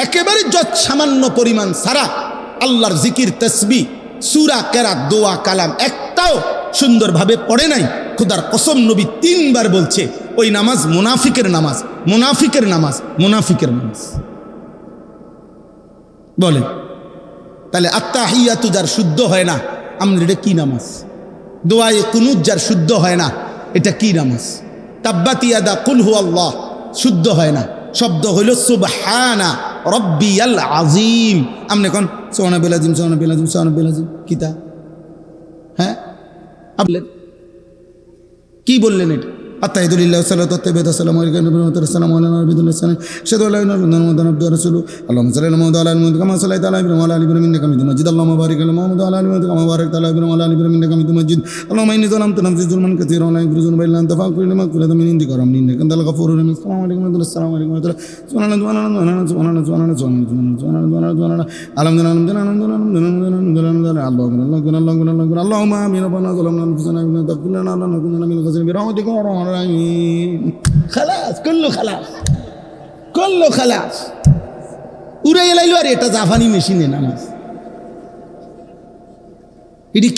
একেবারে যত সামান্য পরিমাণ সারা আল্লাহর জিকির, তাসবিহ, সূরা, কেরাত, দোয়া, কালাম একটাও সুন্দরভাবে পড়ে নাই। খোদার কসম নবী 3 বার বলছে ওই নামাজ মুনাফিকের নামাজ, মুনাফিকের নামাজ, মুনাফিকের নামাজ। বলেন তাহলে আত্তাহিয়াতু যার শুদ্ধ হয় না, আমরা এটা কি নামাজ? দোয়ায়ে কুনুত যার শুদ্ধ হয় না, এটা কি নামাজ? তাব্বাত ইয়াদা কুল হুয়াল্লাহ শুদ্ধ হয় না, শব্দ হইল সুবহানা রব্বিয়াল আযীম। আপনি কোন সুবহানাল আযীম, সুবহানাল আযীম, সুবহানাল আযীম কিতা? হ্যাঁ আপনি কি বললেন? এটা আত্তাহিদুলিল্লাহ সাল্লাতু তাইয়্যিবাতু সালামু আলাইকা আসসালামু আলাইনা নবিয়্যিনা সালাম শাহাদু আল্লা ইলাহা ইল্লাল্লাহ মুহাম্মাদুর রাসূলুল্লাহ আল্লাহুম্মা সাল্লি আলা মুহাম্মাদ ওয়া আলা আলি মুহাম্মাদ কামা সাল্লাইতা আলা ইব্রাহিম ওয়া আলা আলি ইব্রাহিম ইন্নাকা হামিদুম মাজিদ আল্লাহুম্মা বারিক আলা মুহাম্মাদ ওয়া আলা আলি মুহাম্মাদ কামা বারাকতা আলা ইব্রাহিম ওয়া আলা আলি ইব্রাহিম ইন্নাকা হামিদুম মাজিদ আল্লাহুম্মা ইন্নী যালামতু নাফসি যুলমান কাসীরান ওয়া লা ইয়াগফিরু যুনুবা ইল্লা আনতা ফাগফির লি মাগফিরাতাম মিন ইনদিকা ওয়া আরহামনি ইন্নাকা আনতাল গফুরুর রহিম। আসসালামু আলাইকুম ওয়া রাহমাতুল্লাহি আসসালামু আলাইকুম ওয়া রাহমাতুল্লাহি সুবহানাল্লাহ সুবহানাল্লাহ সুবহানাল্লাহ সুবহানাল্লাহ আলহামদুলিল্লাহ আল্লাহুম্মা আমিন রব্বানা যালামনা আনফুসানা ওয়া লা তাগফির লানা লানাকুনান্না মিনাল খাসিরিন বিরহমাতিকা ইয়া আরহামার রাহিমিন। খালাস, কুল্লু খালাস, কুল্লু খালাস। উড়ে এলাইলো। আর এটা জাপানি মেশিনে নামাজ। এটি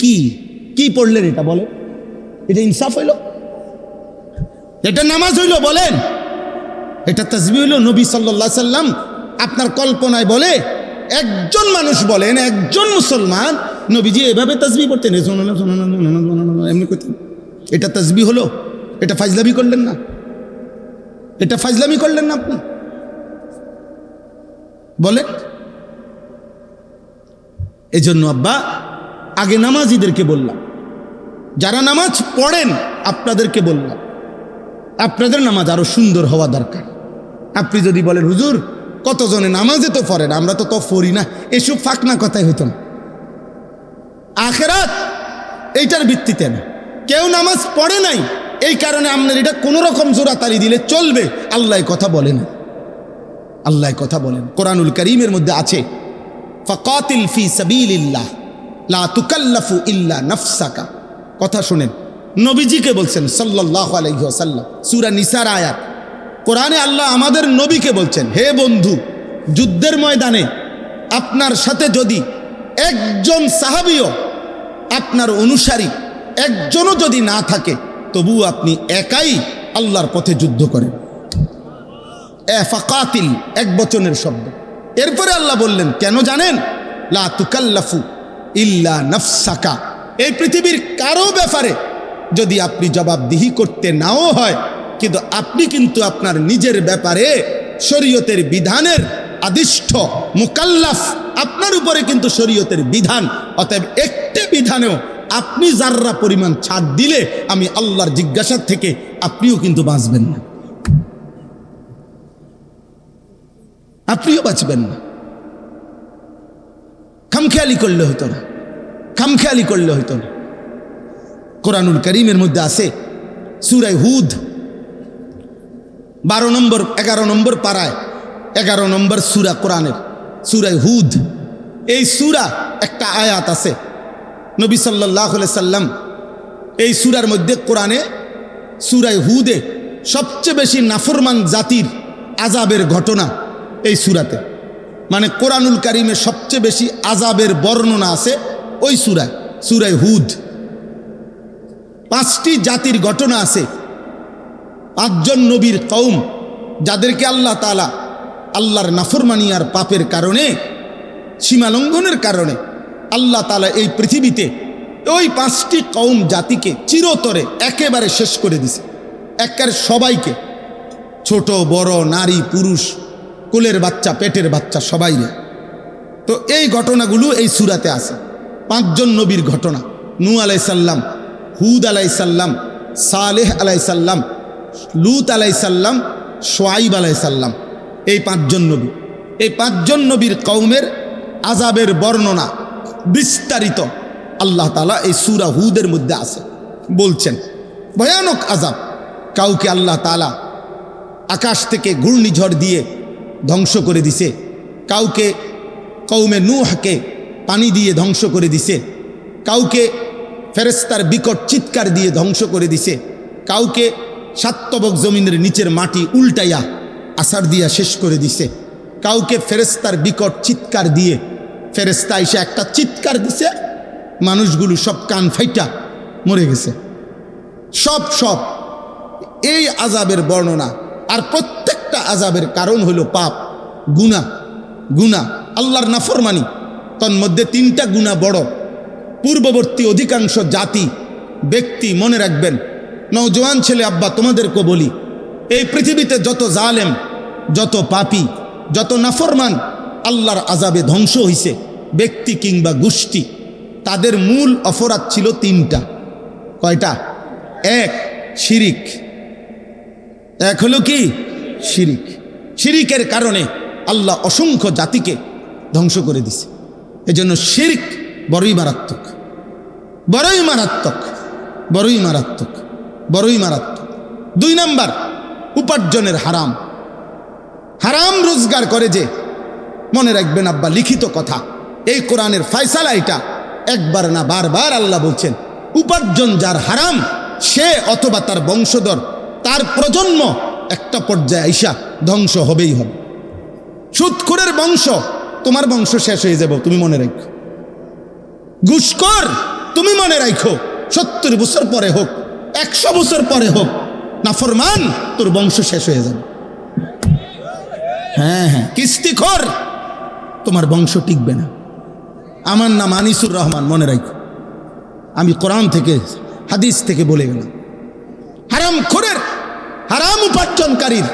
কি পড়লেন? এটা বলেন, এটা ইনসাফ হইল? এটা নামাজ হইল? বলেন এটা তাসবিহ হইল? নবী সাল্লাল্লাহু আলাইহি সাল্লাম আপনার কল্পনায় বলে একজন মানুষ বলেন, একজন মুসলমান নবীজি এভাবে তাসবিহ পড়তেন, এমনি করতেন। এটা তাসবিহ হলো? এটা ফাজলামি করলেন না? এটা ফাজলামি করলেন না আপনি? বলেন। এজন্য আব্বা আগে নামাজিদেরকে বললাম, যারা নামাজ পড়েন আপনাদেরকে বললাম, আপনাদের নামাজ আরো সুন্দর হওয়া দরকার। আপনি যদি বলেন হুজুর কতজনে নামাজে তো পড়েন, আমরা তো পড়ি না, এসব ফাঁকনা কথাই হইতো না। আখেরাত এইটার ভিত্তিতে না। কেউ নামাজ পড়ে নাই এই কারণে আপনার এটা কোনো রকম জোরাতালি দিলে চলবে, আল্লাহ কথা বলেন। আল্লাহ কথা বলেন কোরআনুল কারীমের মধ্যে আছে, ফাকাতিল ফি সাবিলিল্লাহ লা তুকাল্লাফু ইল্লা নাফসাকা। কথা শুনেন, নবীজিকে বলছেন সাল্লাল্লাহু আলাইহি ওয়াসাল্লাম, সূরা নিসার আয়াত। কোরআনে আল্লাহ আমাদের নবীকে বলছেন, হে বন্ধু, যুদ্ধের ময়দানে আপনার সাথে যদি একজন সাহাবীও, আপনার অনুসারী একজনও যদি না থাকে, তবু আপনি একাই আল্লাহর পথে যুদ্ধ করেন। ফাকাতিল এক বচনের শব্দ। এরপরে আল্লাহ বললেন কেন জানেন? লা তুকাল্লাফু ইল্লা নাফসাকা। এই পৃথিবীর কারো ব্যাপারে যদি আপনি জবাবদিহি করতে নাও হয়, কিন্তু আপনি কিন্তু আপনার নিজের ব্যাপারে শরীয়তের বিধানের আদিষ্ঠ মুকাল্লাফ, আপনার উপরে কিন্তু শরীয়তের বিধান। অতএব একটি বিধানেও আপনি যাররা পরিমাণ ছাড় দিলে আমি আল্লাহর জিজ্ঞাসার থেকে আপনিও কিন্তু বাঁচবেন না, আপনিও বাঁচবেন না। খামখেয়ালি করলে হতো না। খামখেয়ালি করলে হইতো না। কোরআনুল কারীমের মধ্যে আছে সূরা হুদ 12 নম্বর 11 নম্বর পারায় 11 নম্বর সূরা কোরআনের সূরা হুদ। এই সূরা একটা আয়াত আছে, নবী সাল্লাল্লাহু আলাইহি সাল্লাম এই সূরার মধ্যে কোরআনে সূরা হুদে সবচেয়ে বেশি নাফরমান জাতির আযাবের ঘটনা এই সূরাতে, মানে কোরআনুল কারীমে সবচেয়ে বেশি আযাবের বর্ণনা আছে ওই সূরায়, সূরা হুদ। 5টি জাতির ঘটনা আছে, 5 জন নবীর কওম যাদেরকে আল্লাহ তাআলা আল্লাহর নাফরমানি আর পাপের কারণে, সীমালঙ্ঘনের কারণে আল্লাহ তাআলা এই পৃথিবীতে ওই 5টি কওম জাতিকে চিরতরে একেবারে শেষ করে দিছে, একেবারে সবাইকে, ছোট বড় নারী পুরুষ, কোলের বাচ্চা পেটের বাচ্চা সবাই। তো এই ঘটনাগুলো এই সূরাতে আছে। 5 জন নবীর ঘটনা, নূহ আলাইহিস সালাম, হুদ আলাইহিস সালাম, সালেহ আলাইহিস সালাম, লূত আলাইহিস সালাম, শুআয়ব আলাইহিস সালাম। এই 5 জন নবী, এই 5 জন নবীর কওমের আযাবের বর্ণনা বিস্তারিত আল্লাহ তাআলা এই সূরা হুদের মধ্যে আছে। বলছেন ভয়ানক আযাব। কাউকে আল্লাহ তাআলা আকাশ থেকে ঘূর্ণিঝড় দিয়ে ধ্বংস করে দিছে, কাউকে কওমে নূহকে পানি দিয়ে ধ্বংস করে দিছে, কাউকে ফেরেশতার বিকট চিৎকার দিয়ে ধ্বংস করে দিছে, কাউকে সাতবক জমিনের নিচের মাটি উল্টাইয়া আছাড় দিয়া শেষ করে দিছে, কাউকে ফেরেশতার বিকট চিৎকার দিয়ে, ফেরেশতা এসে একটা চিৎকার দিছে, মানুষগুলো সব কান ফাইটা মরে গেছে। সব এই আযাবের বর্ণনা। আর প্রত্যেকটা আযাবের কারণ হলো পাপ, গুনাহ, আল্লাহর নাফরমানি। তন্মধ্যে 3টা গুনাহ বড়। পূর্ববর্তী অধিকাংশ জাতি ব্যক্তি মনে রাখবেন, নওজোয়ান ছেলে আব্বা তোমাদেরকে বলি, এই পৃথিবীতে যত জালেম, যত পাপী, যত নাফরমান আল্লাহর আযাবে ধ্বংস হইছে ব্যক্তি কিংবা গোষ্ঠী, তাদের মূল অপরাধ ছিল 3টা। কয়টা? 1 শিরিক। 1 হলো কি? শিরিক। শিরিকের কারণে আল্লাহ অসংখ্য জাতিকে ধ্বংস করে দিছে। এজন্য শিরিক বড়ই মারাত্মক, বড়ই মারাত্মক, বড়ই মারাত্মক, বড়ই মারাত্মক। 2 নাম্বার উপার্জনের হারাম। হারাম রোজগার করে যে, মনে রাখবেন আব্বা লিখিত কথা, এই কোরআনের ফয়সালা এটা, একবার না বারবার আল্লাহ বলছেন, উপার্জন যার হারাম সে অথবা তার বংশধর, তার প্রজন্ম একটা পর্যায়ে আইসা ধ্বংস হবেই হবে। সুদখোরের বংশ, তোমার বংশ শেষ হয়ে যাবে, তুমি মনে রাখো। ঘুষখোর, তুমি মনে রাখো, 70 বছর পরে হোক, 100 বছর পরে হোক, নাফরমান, তোর বংশ শেষ হয়ে যাবে। হ্যাঁ, কিস্তিখোর, তোমার বংশ টিকবে না। আমার নাম আনিসুর রহমান, মনে রাখো, আমি কোরআন থেকে হাদিস থেকে বলে গেলাম। হারামখোরের, হারাম উপার্জনকারীর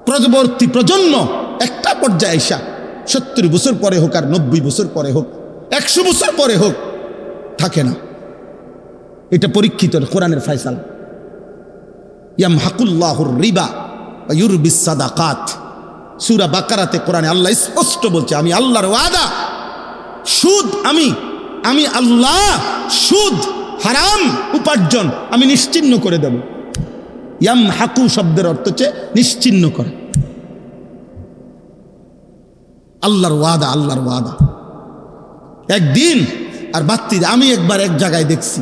পরবর্তী প্রজন্ম একটা পর্যায়ে আইসা 70 বছর পরে হোক, আর 90 বছর পরে হোক, 100 বছর পরে হোক, থাকে না। এটা পরীক্ষিত কোরআনের ফয়সালা। ইয়ামহাকুল্লাহুর রিবা ওয়া ইউরবিস সাদাকাত। সূরা বাকারাতে কোরআনে আল্লাহ স্পষ্ট বলছে, আমি আল্লাহর ওয়াদা, সুদ আমি আল্লাহ সুদ, হারাম উপার্জন আমি নিশ্চিহ্ন করে দেব। ইয়ামহাকু শব্দের অর্থ হচ্ছে নিশ্চিহ্ন করে। আল্লাহর ওয়াদা, আল্লাহর ওয়াদা। একদিন আর বাত্তি, আমি একবার এক জায়গায় দেখছি,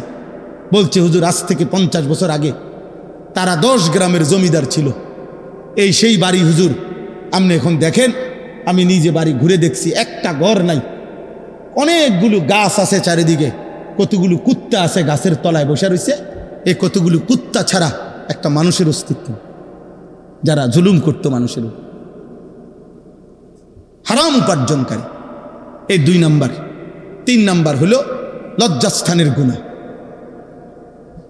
বলছে হুজুর আজ থেকে 50 বছর আগে তারা 10 গ্রামের জমিদার ছিল। এই সেই বাড়ি হুজুর, আপনি এখন দেখেন, আমি নিজে বাড়ি ঘুরে দেখছি, একটা ঘর নাই, অনেকগুলো গাছ আছে চারিদিকে, কতগুলো কুত্তা আছে গাছের তলায় বসে রয়েছে। এই কতগুলো কুত্তা ছাড়া একটা মানুষের অস্তিত্ব, যারা জুলুম করতো মানুষের। হারাম উপার্জনকারী, এই 2 নাম্বার। 3 নাম্বার হলো লজ্জাস্থানের গুনাহ,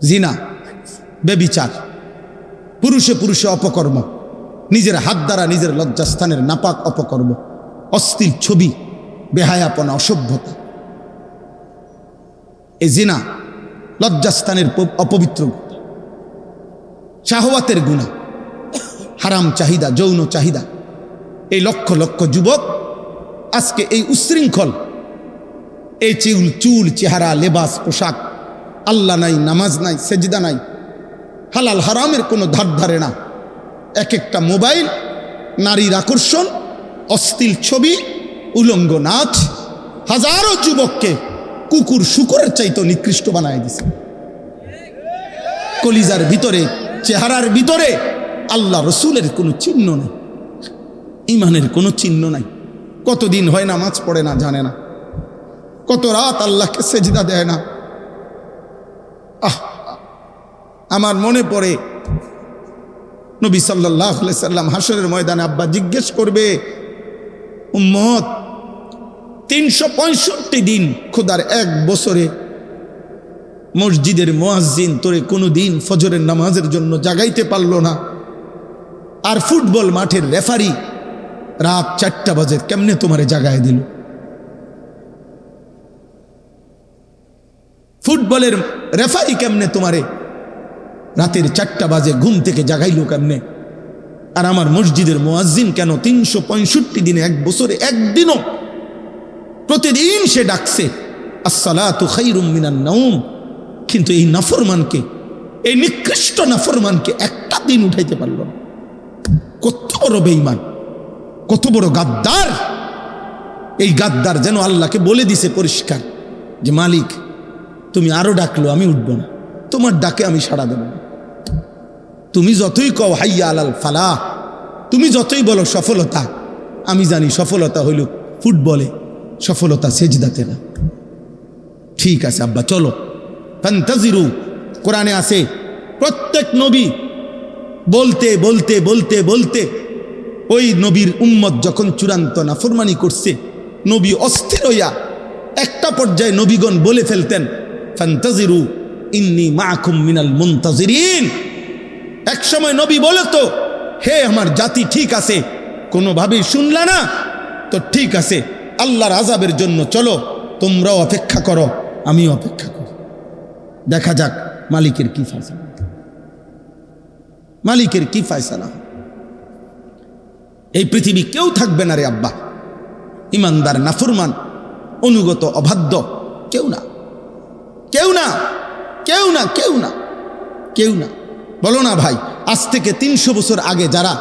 জিনা, ব্যভিচার, পুরুষে পুরুষে অপকর্ম, নিজের হাত দ্বারা নিজের লজ্জাস্থানের নাপাক অপকর্ম, অশ্লীল ছবি, বেহায়াপনা, অসভ্যতা। এই জিনা লজ্জাস্থানের অপবিত্র, শাহওয়াতের গুনাহ, হারাম চাহিদা, যৌন চাহিদা। এই লক্ষ লক্ষ যুবক আজকে এই উচ্ছৃঙ্খল, এই চুল চেহারা লেবাস পোশাক, আল্লাহ নাই, নামাজ নাই, সেজদা নাই, হালাল হারামের কোনো ধার ধারে না। এক একটা মোবাইল, নারীর আকর্ষণ, অশ্লীল ছবি, উলঙ্গ নাচ, হাজারো যুবককে কুকুর শুকুরের চাইতে নিকৃষ্ট বানায় দিছে। কলিজার ভিতরে, চেহারার ভিতরে আল্লাহ রসুলের কোনো চিহ্ন নেই, ইমানের কোনো চিহ্ন নাই। কতদিন হয় নামাজ পড়ে না, জানে না, কত রাত আল্লাহকে সেজদা দেয় না। আমার মনে পড়ে নবী সাল্লাল্লাহু আলাইহি সাল্লাম হাসরের ময়দানে আব্বা জিজ্ঞেস করবে, উম্মত 365 দিন, খোদার এক বছরে মসজিদের মুয়াজ্জিন তোরে কোনো দিন ফজরের নামাজের জন্য জাগাইতে পারলো না, আর ফুটবল মাঠের রেফারি রাত 4টা বাজে কেমনে তোমারে জাগায় দিল? ফুটবলের রেফারি কেমনে তোমারে রাতের 4টা বাজে ঘুম থেকে জাগাইল কেমনে? আর আমার মসজিদের মুয়াজ্জিন কেন 365 দিনে, এক বছরে একদিনও, প্রতিদিন সে ডাকছে আসসালাতু খায়রুম মিনান নাওম, কিন্তু এই নাফরমানকে, এই নিকৃষ্ট নাফরমানকে একটা দিন উঠাইতে পারল না। কত বড় বেঈমান, কত বড় গাদ্দার! এই গাদ্দার যেন আল্লাহকে বলে দিছে পরিষ্কার যে মালিক তুমি আরো ডাকলো আমি উঠব না, তোমার ডাকে আমি সাড়া দেব না। তুমি যতই কও হাইয়া আলাল ফালাহ, তুমি যতই বলো সফলতা, আমি জানি সফলতা হইল ফুটবলে, সফলতা সেজদাতে না। ঠিক আছে আব্বা চলো, ফান্তাজিরু, কোরআনে আছে প্রত্যেক নবী বলতে বলতে বলতে বলতে ওই নবীর উম্মত যখন চূড়ান্ত নাফরমানি করছে, নবী অস্থির হইয়া একটা পর্যায়ে নবীগণ বলে ফেলতেন ফান্তাজিরু ইন্নী মাআকুম মিনাল মুনতাজিরিন। এক সময় নবী বলতো, হে আমার জাতি, ঠিক আছে, কোনোভাবেই শুনলা না তো ঠিক আছে, আল্লাহর আযাবের জন্য চলো, তোমরাও অপেক্ষা করো, আমিও অপেক্ষা করি, দেখা যাক মালিকের কি ফয়সালা, মালিকের কি ফয়সালা। এই পৃথিবী কেউ থাকবে না রে আব্বা ইমানদার নাফরমান, অনুগত, অবাধ্য, কেউ না, কেউ না, কেউ না, কেউ না, কেউ না। বলো না ভাই, আজ থেকে 300 বছর আগে যারা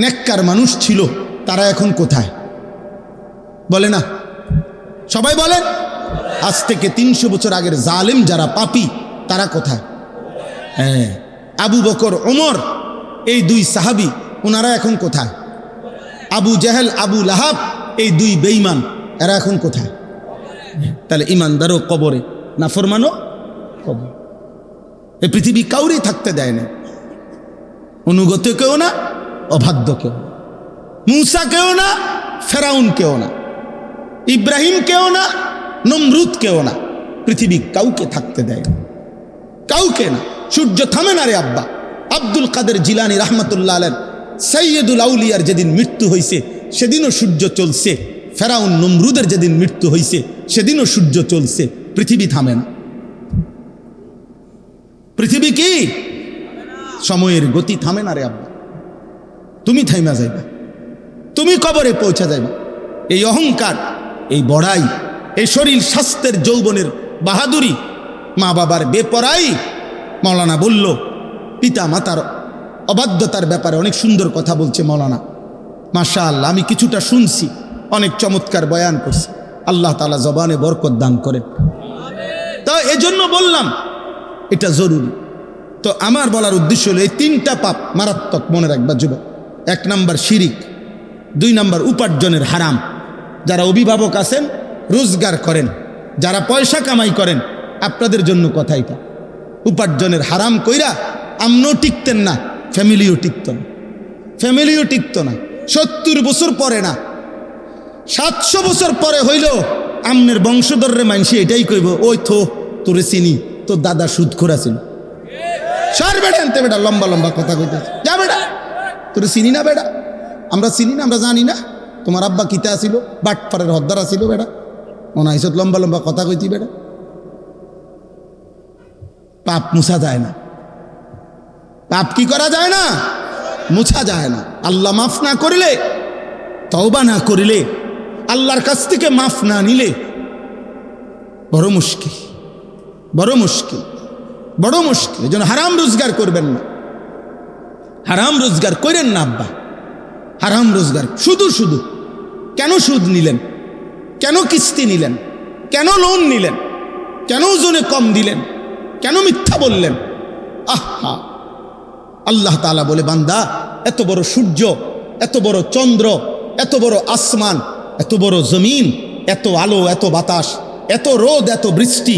নেককার মানুষ ছিল তারা এখন কোথায়? বলে না, সবাই বলেন। আজ থেকে 300 বছর আগের জালেম যারা, পাপী, তারা কোথায়? হ্যাঁ, আবু বকর, ওমর, এই 2 সাহাবী, ওনারা এখন কোথায়? আবু জেহেল, আবু লাহাব, এই 2 বেঈমান, এরা এখন কোথায়? তাহলে ইমানদারও কবরে, নাফরমানও কবর। এই পৃথিবী কাউরেই থাকতে দেয় না, অনুগত কেউ না, অবাধ্য কেউ না, মূসা কেউ না, ফেরাউন কেউ না, ইব্রাহিম কেউ না, নমরুদ কেউ না, পৃথিবী কাউকে থাকতে দেয় না, কাউকে না। সূর্য থামে না রে আব্বা। আব্দুল কাদের জিলানী রাহমাতুল্লাহ আলাইহি সাইয়্যিদুল আউলিয়ার যেদিন মৃত্যু হয়েছে সেদিনও সূর্য চলছে, ফেরাউন নমরুদের যেদিন মৃত্যু হয়েছে সেদিনও সূর্য চলছে, পৃথিবী থামে না। পৃথিবী কি সময়ের গতি থামে না রে আব্বা। তুমি থাইমা যাইবা, তুমি কবরে পৌঁছা যাইবা। এই অহংকার, এই বড়াই, এই শরীর স্বাস্থ্যের যৌবনের বাহাদুরি, মা বাবার বেপরাই। মাওলানা বলল পিতা মাতার অবাধ্যতার ব্যাপারে অনেক সুন্দর কথা বলছে মাওলানা, মাশাআল্লাহ, আমি কিছুটা শুনছি, অনেক চমৎকার বয়ান করছে। আল্লাহ তাআলা জবানে বরকত দান করেন। তো এজন্য বললাম এটা জরুরি। তো আমার বলার উদ্দেশ্য হলো এই 3টা পাপ মারাত্মক, মনে রাখবা যুবক। 1 নাম্বার শিরিক, 2 নাম্বার উপার্জনের হারাম। যারা অভিভাবক আছেন, রোজগার করেন, যারা পয়সা কামাই করেন, আপনাদের জন্য কথা এটা। উপার্জনের হারাম কইরা আমনও টিকতেন না, ফ্যামিলিও টিকত না, ফ্যামিলিও টিকত না। 70 বছর পরে না, 700 বছর পরে হইল আমনের বংশধররে মানসি এটাই কইব, ওই তো তোরে চিনি, তোর দাদা সুদখোর ছিল। সার বেড়া আনতে, বেটা লম্বা লম্বা কথা কইতে, যা বেটা, তোরে চিনি না বেটা, আমরা চিনি না, আমরা জানি না তোমার আব্বা কিতা আসিল, বাটপাড়ের হদ্দার আসিল বেটা, অনাইসত লম্বা লম্বা কথা কইতি বেটা। পাপ মুছা যায় না, পাপ কি করা যায় না, মুছা যায় না। আল্লাহ মাফ না করিলে, তওবা না করিলে, আল্লাহর কাছ থেকে মাফ না নিলে বড় মুশকিল, বড় মুশকিল, বড় মুশকিল। এই জন্য হারাম রোজগার করবেন না, হারাম রোজগার করেন না আব্বা, হারাম রোজগার। শুধু শুধু কেন সুদ নিলেন, কেন কিস্তি নিলেন, কেন লোন নিলেন, কেন ওজনে কম দিলেন, কেন মিথ্যা বললেন? আহা, আল্লাহ তাআলা বলে, বান্দা এত বড় সূর্য, এত বড় চন্দ্র, এত বড় আসমান, এত বড় জমিন, এত আলো, এত বাতাস, এত রোদ, এত বৃষ্টি,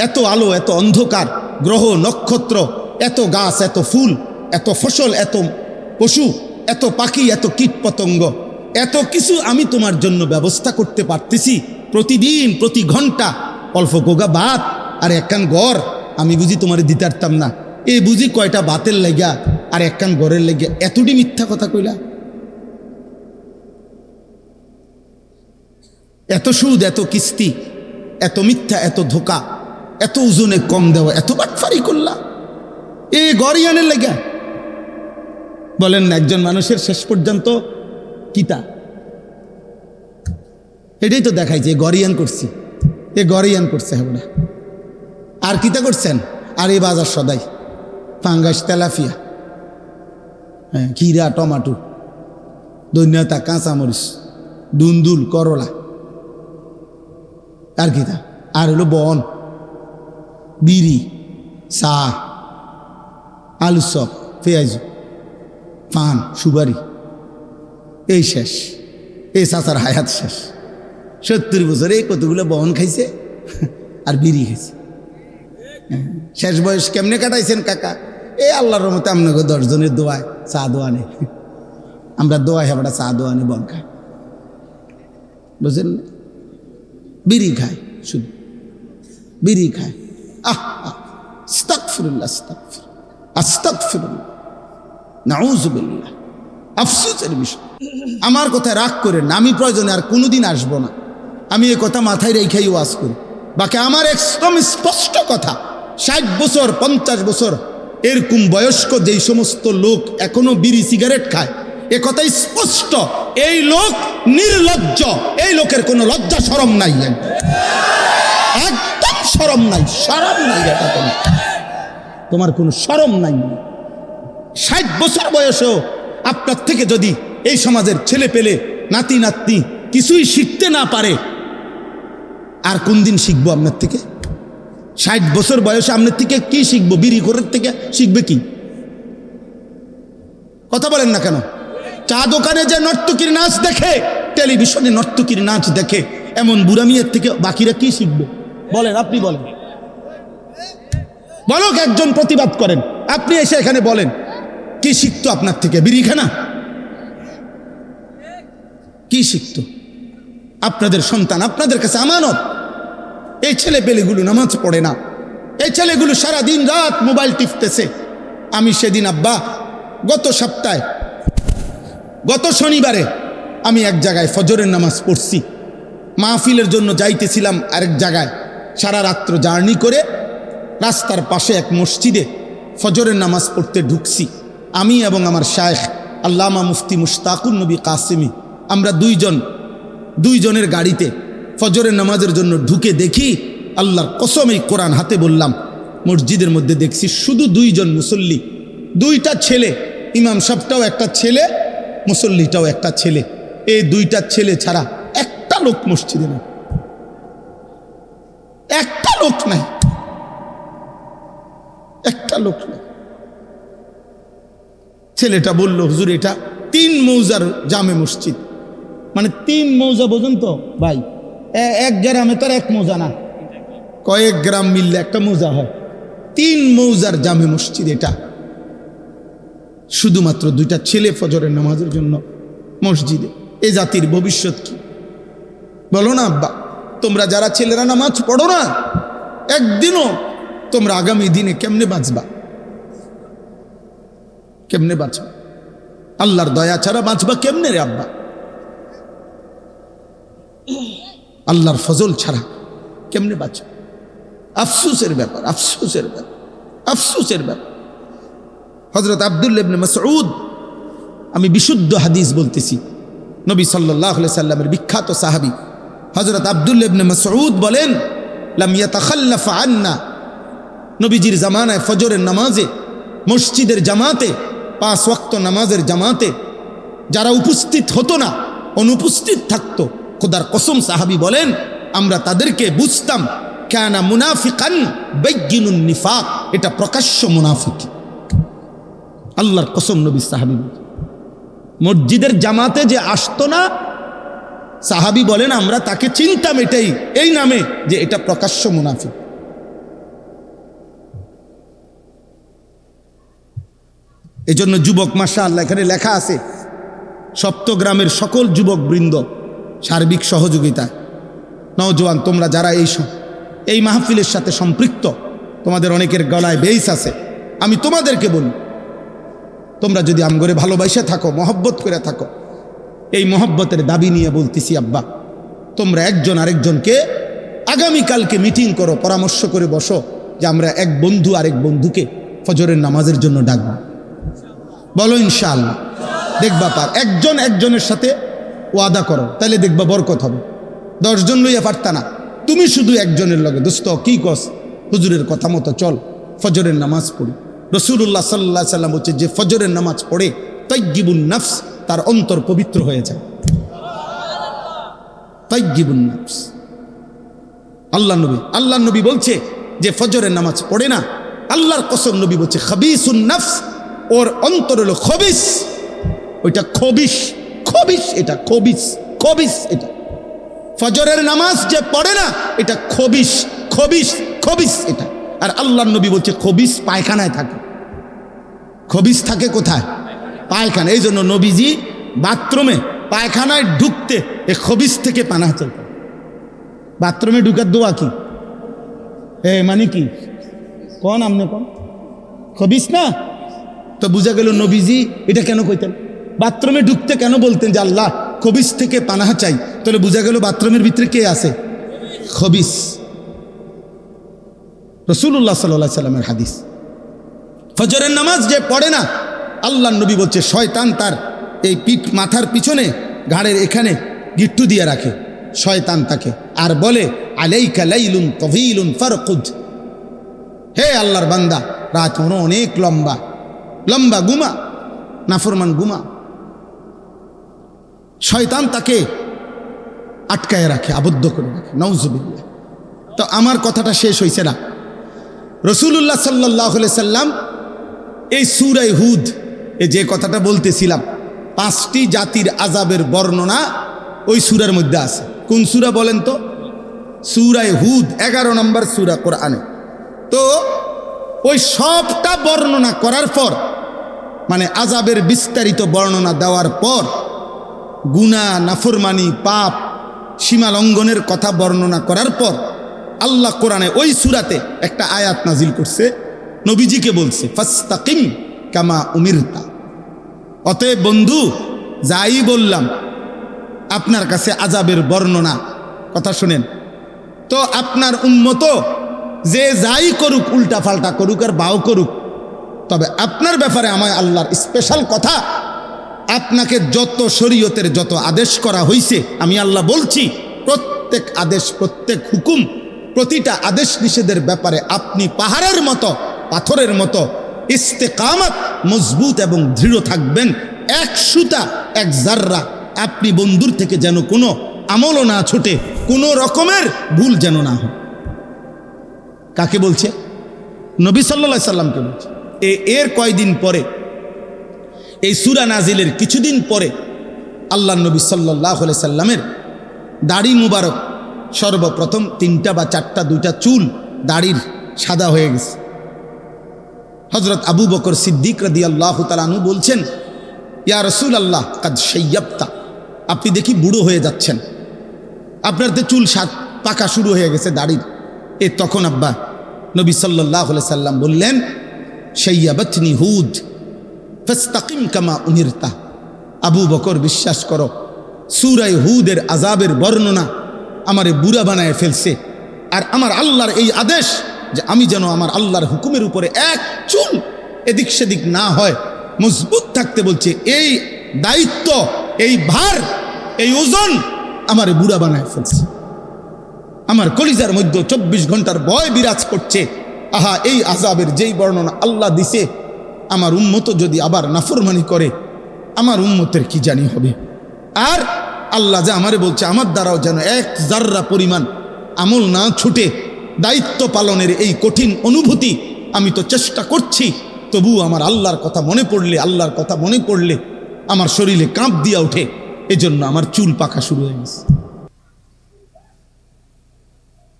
এত আলো, এত অন্ধকার, গ্রহ নক্ষত্র, এত গাছ, এত ফুল, এত ফসল, এত পশু, এত পাখি, এত কীট পতঙ্গ, এত কিছু আমি তোমার জন্য ব্যবস্থা করতে পারতেছি প্রতিদিন, প্রতি ঘন্টা। অল্প গোগা ভাত আর একখান ঘর আমি বুঝি তোমার দিতে পারতাম না? এই বুঝি কয়টা ভাতের লেগা আর একখান ঘরের লেগে এতটি মিথ্যা কথা কইলা? এত সুদ, এত কিস্তি, এত মিথ্যা, এত ধোকা, এত ওজনে কম দেওয়া, এত বাটফারি করলা এই গরিয়ানের লেগে? বলেন না, একজন মানুষের শেষ পর্যন্ত কিতা? এটাই তো দেখাইছে, গরিয়ান করছি, এ গরিয়ান করছে হবে। আর কিতা করছেন? আর এই বাজার সদাই ফাঙ্গাস, তেলাফিয়া, হ্যাঁ, খিরা, টমাটো, ধন্যতা, কাঁচামরিচ, দুন্দুল, করলা, আর কিতা? আর হলো বন, বিড়ি, চা, আলু চপ, পেঁয়াজ, পান, সুপারি, এই শেষ। এই চাচার হায়াত শেষ। 70 বছরে কতগুলো বহন খাইছে আর বিড়ি খাইছে। শেষ বয়স কেমনে কাটাইছেন কাকা? এই আল্লাহর রহমতে আপনাকে 10 জনের দোয়ায় চা দোয়া নেই, আমরা দোয়াই হেবাটা চা দোয়া নেই, বন খাই, বুঝলেন? বিড়ি খায়, শুধু বিড়ি খায়। আস্তাগফিরুল্লাহ, আস্তাগফিরুল্লাহ, নাউযুবিল্লাহ। আফসোসের বিষয়। আমার কথায় রাগ করেন না, আমি প্রয়োজনে আর কোনোদিন আসবো না। আমি এ কথা মাথায় রেখেই ওয়াজ করি। বাকি আমার একদম স্পষ্ট কথা, 60 বছর 50 বছর এরকম বয়স্ক যেই সমস্ত লোক এখনো বিড়ি সিগারেট খায়, এ কথাই স্পষ্ট, এই লোক নির্লজ্জ। এই লোকের কোনো লজ্জা শরম নাই, একদম শরম নাই, শরম নাই। তোমার কোনো শরম নাই। 60 বছর বয়সেও আপনার থেকে যদি এই সমাজের ছেলে পেলে, নাতি নাতনি কিছুই শিখতে না পারে, আর কোন দিন শিখবো আপনার থেকে? 60 বছর বয়সে আপনার থেকে কি শিখবো? বিড়ি ঘরের থেকে শিখবে কি? কথা বলেন না কেন? চা দোকানে যে নর্তকীর নাচ দেখে, টেলিভিশনে নর্তকীর নাচ দেখে, এমন বুড়ামিয়ের থেকে বাকিরা কি শিখবে? বলেন, আপনি বলেন, বলক, একজন প্রতিবাদ করেন, আপনি এসে এখানে বলেন কি শিখতো আপনার থেকে? বিড়িখানা? কি শিখতো? আপনাদের সন্তান আপনাদের কাছে আমানত। এই ছেলে পেলেগুলো নামাজ পড়ে না, এই ছেলেগুলো সারা দিন রাত মোবাইল টিপতেছে। আমি সেদিন আব্বা গত সপ্তাহে, গত শনিবারে আমি এক জায়গায় ফজরের নামাজ পড়ছি, মাহফিলের জন্য যাইতেছিলাম আরেক জায়গায়। সারা রাত্র জার্নি করে রাস্তার পাশে এক মসজিদে ফজরের নামাজ পড়তে ঢুকছি। আমি এবং আমার শায়েখ আল্লামা মুফতি মুশতাকুর নবী কাসেমি, আমরা দুইজনের গাড়িতে ফজরের নামাজের জন্য ঢুকে দেখি, আল্লাহর কসম এই কোরআন হাতে বললাম, মসজিদের মধ্যে দেখছি শুধু 2 জন মুসল্লি, 2টা ছেলে। ইমাম সাহেবটাও একটা ছেলে, মুসল্লিটাও একটা ছেলে। এই 2টা ছেলে ছাড়া একটা লোক মসজিদে নেই, একটা লোক নাই, একটা লোক নাই। ছেলেটা বলল, হুজুর এটা 3 মৌজার জামে মসজিদ। মানে 3 মৌজা বোঝেন তো ভাই? এক গ্রামে তো 1 মৌজা না, কয়েক গ্রাম মিললে একটা মৌজা হয়। 3 মৌজার জামে মসজিদ এটা। শুধুমাত্র 2টা ছেলে ফজরের নামাজের জন্য মসজিদে। এ জাতির ভবিষ্যৎ কি? বলো না আব্বা, তোমরা যারা ছেলেরা নামাজ পড়ো না, একদিনও তোমরা আগামী দিনে কেমনে বাঁচবা? কেমনে বাঁচবা? আল্লাহর দয়া ছাড়া বাঁচবা কেমনে রে আব্বা? আল্লাহর ফজল ছাড়া কেমনে বাঁচবা? আফসোসের ব্যাপার, আফসোসের ব্যাপার, আফসোসের ব্যাপার। হযরত আব্দুল্লাহ ইবনে মাসউদ, আমি বিশুদ্ধ হাদিস বলতেছি, নবী সাল্লাল্লাহু আলাইহি সাল্লামের বিখ্যাত সাহাবী হযরত আব্দুল্লাহ ইবনে মাসউদ বলেন, লাম ইয়াতাখাল্লাফ আন্না, নবীজির জামানায় ফজরের নামাজে মসজিদের জামাতে 5 ওয়াক্ত নামাজের জামাতে যারা উপস্থিত হতো না, অনুপস্থিত থাকতো, খোদার কসম সাহাবী বলেন আমরা তাদেরকে বুঝতাম কানা মুনাফিকান বাইয়িনুন নিফাক, এটা প্রকাশ্য মুনাফিক। আল্লাহর কসম নবী সাহাবী মসজিদের জামাতে যে আসতো না, সাহাবী বলেন আমরা তাকে চিনতাম এটাই, এই নামে যে এটা প্রকাশ্য মুনাফিক। এজন্য যুবক মাশাআল্লাহ এখানে লেখা আছে সপ্তগ্রামের সকল যুবক বৃন্দ সার্বিক সহযোগিতা, নওজোয়ান তোমরা যারা এই মাহফিলের সাথে সম্পৃক্ত, তোমাদের অনেকের গলায় বেইস আছে, আমি তোমাদেরকে বলি তোমরা যদি আমগরে ভালোবাসা থাকো, মহব্বত করে থাকো, এই মহব্বতের দাবি নিয়ে বলতেছি আব্বা, তোমরা একজন আরেকজনকে আগামীকালকে মিটিং করো, পরামর্শ করে বসো যে আমরা এক বন্ধু আরেক বন্ধুকে ফজরের নামাজের জন্য ডাকব। বলো ইনশাআল্লাহ। দেখবা পার একজন একজনের সাথে ওয়াদা করো, তাহলে দেখবা বরকত হবে। 10 জন লইয়া পারতা না, তুমি শুধু একজনের লগে দোস্ত কি কস, হুজুরের কথা মতো চল ফজরের নামাজ পড়ি। রাসূলুল্লাহ সাল্লাল্লাহু আলাইহি সাল্লাম বলছে যে ফজরের নামাজ পড়ে তাইয়্যিবুন নাফস, তার অন্তর পবিত্র হয়ে যায়। তাইয়্যিবুন নাফস, আল্লাহ নবী বলছে যে ফজরের নামাজ পড়ে না, আল্লাহর কসম নবী বলছে খাবিসুন নাফস, ওর অন্তর হলো খবিস, ওইটা খবিস, এটা খবিস এটা ফজরের নামাজ যে পড়ে না এটা খবিস এটা। আর আল্লাহর নবী বলছে খবিস পায়খানায় থাকে। খবিস থাকে কোথায়? পায়খানা। এই জন্য নবীজি বাথরুমে পায়খানায় ঢুকতে এই খবিস থেকে পানাহ চলতে। বাথরুমে ঢুকার দোয়া কি? মানে কি কোন আমনে কোন খবিস না? তো বুঝা গেল নবীজি এটা কেন কইতেন, বাথরুমে ঢুকতে কেন বলতেন যে আল্লাহ খবিস থেকে পানাহ চাই, তাহলে বুঝা গেল বাথরুমের ভিতরে কে আছে? খবিস। রাসূলুল্লাহ সাল্লাল্লাহু আলাইহি সাল্লামের হাদিস, ফজরের নামাজ যে পড়ে না, আল্লাহর নবী বলছে শয়তান তার এই মাথার পিছনে ঘাড়ের এখানে গিট্টু দিয়ে রাখে, শয়তান তাকে আর বলে আলাইকা লাইলুন তাওয়িলুন ফারকুদ, হে আল্লাহর বান্দা রাত অনেক লম্বা, ঘুমা, নাফরমান ঘুমা। শয়তান তাকে আটকায় রাখে, আবদ্ধ করে রাখে। নাউজুবিল্লাহ। তো আমার কথাটা শেষ হয়েছে না। রাসূলুল্লাহ সাল্লাল্লাহু আলাইহি সাল্লাম এই সূরা হুদ যে কথাটা বলতেছিলাম, 5টি জাতির আযাবের বর্ণনা ওই সূরার মধ্যে আছে। কোন সূরা বলেন তো? সূরা হুদ, 11 নম্বর সূরা কোরআনে। তো ওই সবটা বর্ণনা করার পর, মানে আযাবের বিস্তারিত বর্ণনা দেওয়ার পর, গুনাহ, নাফরমানি, পাপ, সীমা লঙ্ঘনের কথা বর্ণনা করার পর আল্লাহ কোরআনে ওই সূরাতে একটা আয়াত নাজিল করছে, নবীজিকে বলছে ফাস্তাকিম কামা উমিরতা। অতএব বন্ধু, যাই বললাম আপনার কাছে আযাবের বর্ণনা, কথা শুনেন তো, আপনার উম্মত যে যাই করুক, উল্টা পাল্টা করুক আর বাও করুক, তবে আপনার ব্যাপারে আমায় আল্লাহর স্পেশাল কথা, আপনাকে যত শরীয়তের যত আদেশ করা হয়েছে, আমি আল্লাহ বলছি প্রত্যেক আদেশ, প্রত্যেক হুকুম, প্রতিটা আদেশ নিষেধের ব্যাপারে আপনি পাহাড়ের মতো, পাথরের মতো ইস্তেকামত, মজবুত এবং দৃঢ় থাকবেন। 1 সুতা 1 জাররা আপনি বন্ধুর থেকে যেন কোনো আমলও না ছোটে, কোনো রকমের ভুল যেন না হয়। কাকে বলছে? নবী সাল্লাল্লাহু আলাইহি সাল্লামকে বলছে। এর কয়দিন পরে, এই সূরা নাজিলের কিছুদিন পরে, আল্লাহ নবী সাল্লাল্লাহু আলাইহি সাল্লামের দাড়ি মুবারক সর্বপ্রথম 3টা বা 4টা, 2টা চুল দাড়ির সাদা হয়ে গেছে। হযরত আবু বকর সিদ্দিক রাদিয়াল্লাহু তাআলা আনহু বলছেন, ইয়া রাসূলুল্লাহ কাদ শাইয়াবতা, আপনি দেখি বুড়ো হয়ে যাচ্ছেন, আপনার তো চুল পাকা শুরু হয়ে গেছে দাড়ির। তখন আব্বা নবী সাল্লাল্লাহু আলাইহি সাল্লাম বললেন, শাইয়াবাতনি হুদ ফাস্তাকিম কামা উমিরতা। আবু বকর, বিশ্বাস করো, সূরা হুদের আযাবের বর্ণনা আমারে বুড়া বানায় ফেলছে। আর আমার আল্লাহর এই আদেশ যে আমি যেন আমার আল্লাহর হুকুমের উপরে 1 চুল এদিক সেদিক না হয়, মজবুত থাকতে বলছে, এই দায়িত্ব, এই ভার, এই ওজন আমারে বুড়া বানায় ফেলছে। আমার কলিজার মধ্যে 24 ঘন্টার ভয় বিরাজ করছে। আহা, এই আযাবের যেই বর্ণনা আল্লাহ দিছে, আমার উম্মত যদি আবার নাফরমানি করে আমার উম্মতের কি জানি হবে। আর আল্লাহ যে আমারে বলছে আমার দ্বারাও যেন এক জাররা পরিমাণ আমল না ছুটে, দায়িত্ব পালনের এই কঠিন অনুভূতি আমি তো চেষ্টা করছি, তবু আমার আল্লাহর কথা মনে পড়লে আমার শরীরে কাঁপ দিয়া ওঠে, এজন্য আমার চুল পাকা শুরু হয়ে গেছে।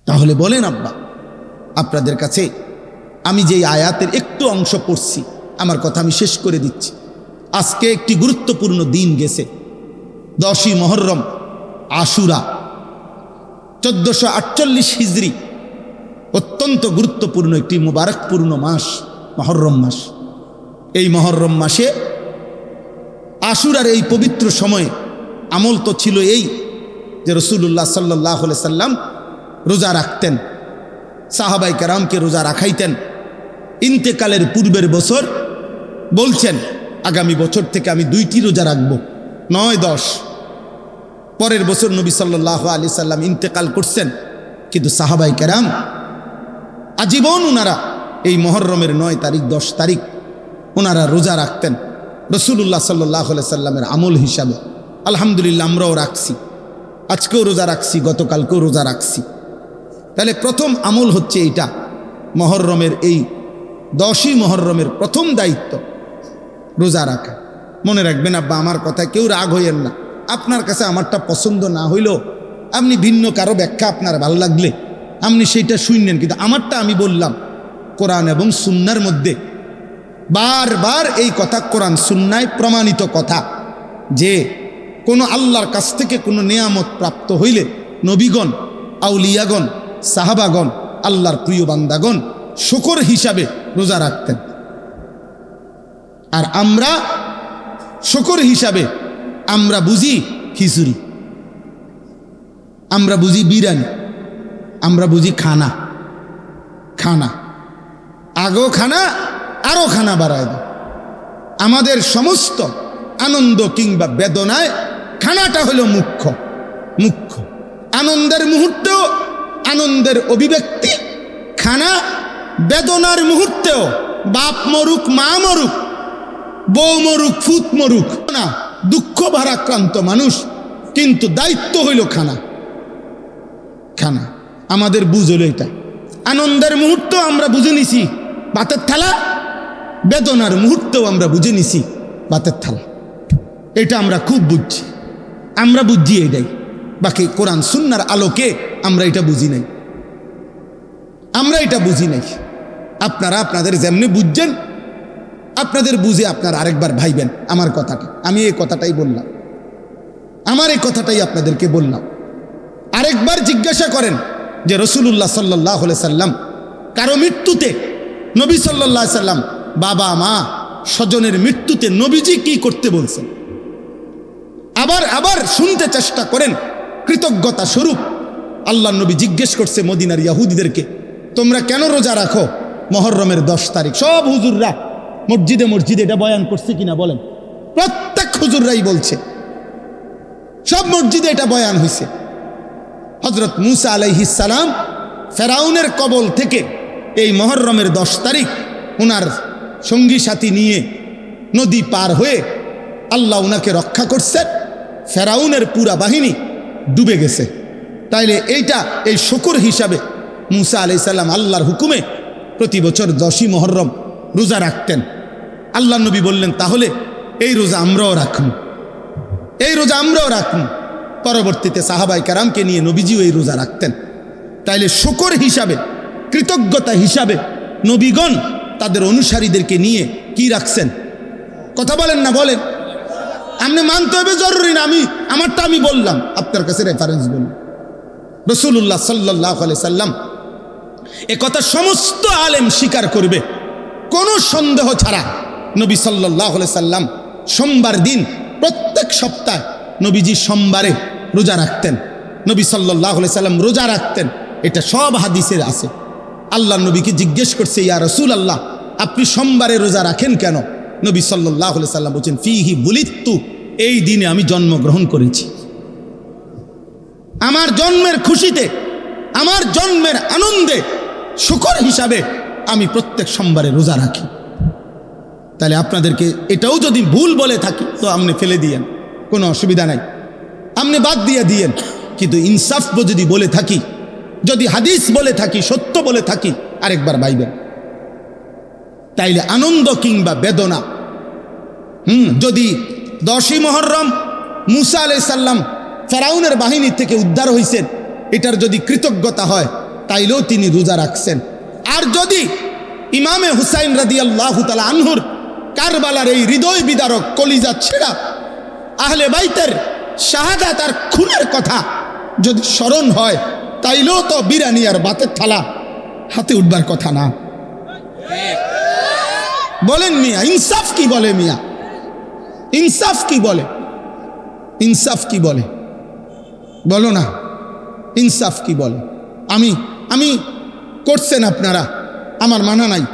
তাহলে বলেন আব্বা, আপনাদের কাছে আমি যে আয়াতের একটু অংশ পড়ছি, আমার কথা আমি শেষ করে দিচ্ছি। আজকে একটি গুরুত্বপূর্ণ দিন গেছে, 10ই মুহররম, আশুরা, 1448 হিজরি, অত্যন্ত গুরুত্বপূর্ণ একটি মুবারকপূর্ণ মাস, মুহররম মাস। এই মুহররম মাসে আশুরার এই পবিত্র সময়ে আমল তো ছিল এই যে রাসূলুল্লাহ সাল্লাল্লাহু আলাইহি সাল্লাম রোজা রাখতেন, সাহাবায়ে কেরামকে রোজা রাখাইতেন। ইন্তেকালের পূর্বের বছর বলছেন আগামী বছর থেকে আমি 2টি রোজা রাখব, 9-10। পরের বছর নবী সাল্লাল্লাহু আলাইহি সাল্লাম ইন্তেকাল করছেন, কিন্তু সাহাবায়ে কেরাম আজীবন ওনারা এই মুহররমের 9 তারিখ 10 তারিখ ওনারা রোজা রাখতেন রাসূলুল্লাহ সাল্লাল্লাহু আলাইহি সাল্লামের আমল হিসাবে। আলহামদুলিল্লাহ, আমরাও রাখছি, আজকেও রোজা রাখছি, গতকালকেও রোজা রাখছি। তাহলে প্রথম আমল হচ্ছে এইটা, মুহররমের এই 10ই মুহররমের প্রথম দায়িত্ব রোজা রাখা। মনে রাখবেন আব্বা, আমার কথায় কেউ রাগ হইয়েন না। আপনার কাছে আমারটা পছন্দ না হইলেও আপনি ভিন্ন কারো ব্যাখ্যা আপনার ভালো লাগলে আপনি সেইটা শুনলেন, কিন্তু আমারটা আমি বললাম। কোরআন এবং সুন্নাহর মধ্যে বারবার এই কথা, কোরআন সুন্নায় প্রমাণিত কথা, যে কোনো আল্লাহর কাছ থেকে কোনো নেয়ামত প্রাপ্ত হইলে নবীগণ, আউলিয়াগণ, সাহাবাগণ, আল্লাহর প্রিয় বান্দাগণ শুকর হিসাবে রোজা রাখতেন। আর আমরা শুকর হিসাবে আমরা বুঝি খিচুড়ি, আমরা বুঝি বিরিয়ানি, আমরা বুঝি খানা। আগেও খানা, আরও খানা বাড়ায় দেয়। আমাদের সমস্ত আনন্দ কিংবা বেদনায় খানাটা হলো মুখ্য। আনন্দের মুহূর্তেও আনন্দের অভিব্যক্তি খানা, বেদনার মুহূর্তেও বাপ মরুক, মা মরুক, বউ মরুক, ফুত মরুক না, দুঃখ ভারাক্রান্ত মানুষ, কিন্তু দায়িত্ব হইল খানা। আমাদের বুঝ হলো এটা। আনন্দের মুহূর্তেও আমরা বুঝে নিছি ভাতের থালা, বেদনার মুহূর্তেও আমরা বুঝে নিছি ভাতের থালা। এটা আমরা খুব বুঝছি, আমরা বুঝছি এটাই। বাকি কোরআন সুন্নাহর আলোকে আমরা এটা বুঝি নাই, আপনারা আপনাদের যেমনি বুঝছেন, আপনাদের বুঝে আপনারা আরেকবার ভাইবেন আমার কথাটা। আমি এই কথাটাই বললাম, এই কথাটাই আপনাদেরকে বললাম। আরেকবার জিজ্ঞাসা করেন যে রাসূলুল্লাহ সাল্লাল্লাহু আলাইহি সাল্লাম কারো মৃত্যুতে, নবী সাল্লাল্লাহু আলাইহি সাল্লাম বাবা মা স্বজনের মৃত্যুতে নবীজি কি করতে বলছেন। আবার শুনতে চেষ্টা করেন। কৃতজ্ঞতা স্বরূপ আল্লাহ নবী জিজ্ঞেস করছে মদিনার ইহুদিদেরকে, তোমরা কেন রোজা রাখো মুহররমের 10 তারিখ? সব হুজুররা মসজিদে এটা বয়ান করছে কিনা বলেন? প্রত্যেক হুজুররাই বলছে, সব মসজিদে এটা বয়ান হয়েছে। হযরত মুসা আলাইহিস সালাম ফেরাউনের কবল থেকে এই মুহররমের 10 তারিখ ওনার সঙ্গী সাথী নিয়ে নদী পার হয়ে আল্লাহ ওনাকে রক্ষা করছেন। ফেরাউনের পুরা বাহিনী ডুবে গেছে। তাইলে এই শুকর হিসাবে মুসা আলাইহিস সালাম আল্লাহর হুকুমে প্রতি বছর 10ই মুহররম রোজা রাখতেন। আল্লাহ নবী বললেন, তাহলে এই রোজা আমরাও রাখবো। পরবর্তীতে সাহাবায়ে কেরামকে নিয়ে নবীজিও এই রোজা রাখতেন। তাইলে শুকর হিসাবে, কৃতজ্ঞতা হিসাবে নবীগণ তাদের অনুসারীদেরকে নিয়ে কি রাখছেন? কথা বলেন না, বলেন। আপনি মানতে হবে জরুরি না, আমারটা আমি বললাম, আপনার কাছে রেফারেন্স বলুন। রাসূলুল্লাহ সাল্লাল্লাহু আলাইহি সাল্লাম এ কথা সমস্ত আলেম স্বীকার করবে কোনো সন্দেহ ছাড়া। নবী সাল্লাল্লাহু আলাইহি সাল্লাম সোমবার দিন প্রত্যেক সপ্তাহ নবীজি সোমবারে রোজা রাখতেন। নবী সাল্লাল্লাহু আলাইহি সাল্লাম রোজা রাখতেন, এটা সব হাদিসের আছে। আল্লাহ নবীকে জিজ্ঞেস করছে, ইয়া রাসূলুল্লাহ, আপনি সোমবারে রোজা রাখেন কেন? নবী সাল্লাল্লাহু আলাইহি সাল্লাম বলেন, ফিহি বুলিতু, এই দিনে আমি জন্মগ্রহণ করেছি। আমার জন্মের খুশিতে আমার জন্মের আনন্দে শুকর হিসাবে আমি প্রত্যেক সোমবারে রোজা রাখি। তাহলে আপনাদেরকে এটাও যদি ভুল বলে থাকি তো আপনি ফেলে দিয়েন, কোনো অসুবিধা নাই, আপনি বাদ দিয়ে দিয়েন। কিন্তু ইনসাফ যদি বলে থাকি, যদি হাদিস বলে থাকি, সত্য বলে থাকি, আরেকবার ভাইবেন। তাইলে আনন্দ কিংবা বেদনা, যদি 10ই মুহররম মুসা আলাইহিস সালাম ফেরাউনের বাহিনী থেকে উদ্ধার হইছেন, এটার যদি কৃতজ্ঞতা হয় তাইলেও তিনি রোজা রাখছেন। আর যদি ইমামে হুসাইন রাদিয়াল্লাহু তাআলা আনহুর কারবালার এই হৃদয় বিদারক কলিজা ছেঁড়া আহলে বাইতের শাহাদাত আর খুনের কথা যদি স্মরণ হয়, তাইলেও তো বিরানি আর ভাতের থালা হাতে উঠবার কথা না। বলেন মিয়া, ইনসাফ কি বলে? মিয়া ইনসাফ কি বলে? ইনসাফ কি বলে বলো না, ইনসাফ কি বলে? আমি করছেন আপনারা, আমার মানা নাই,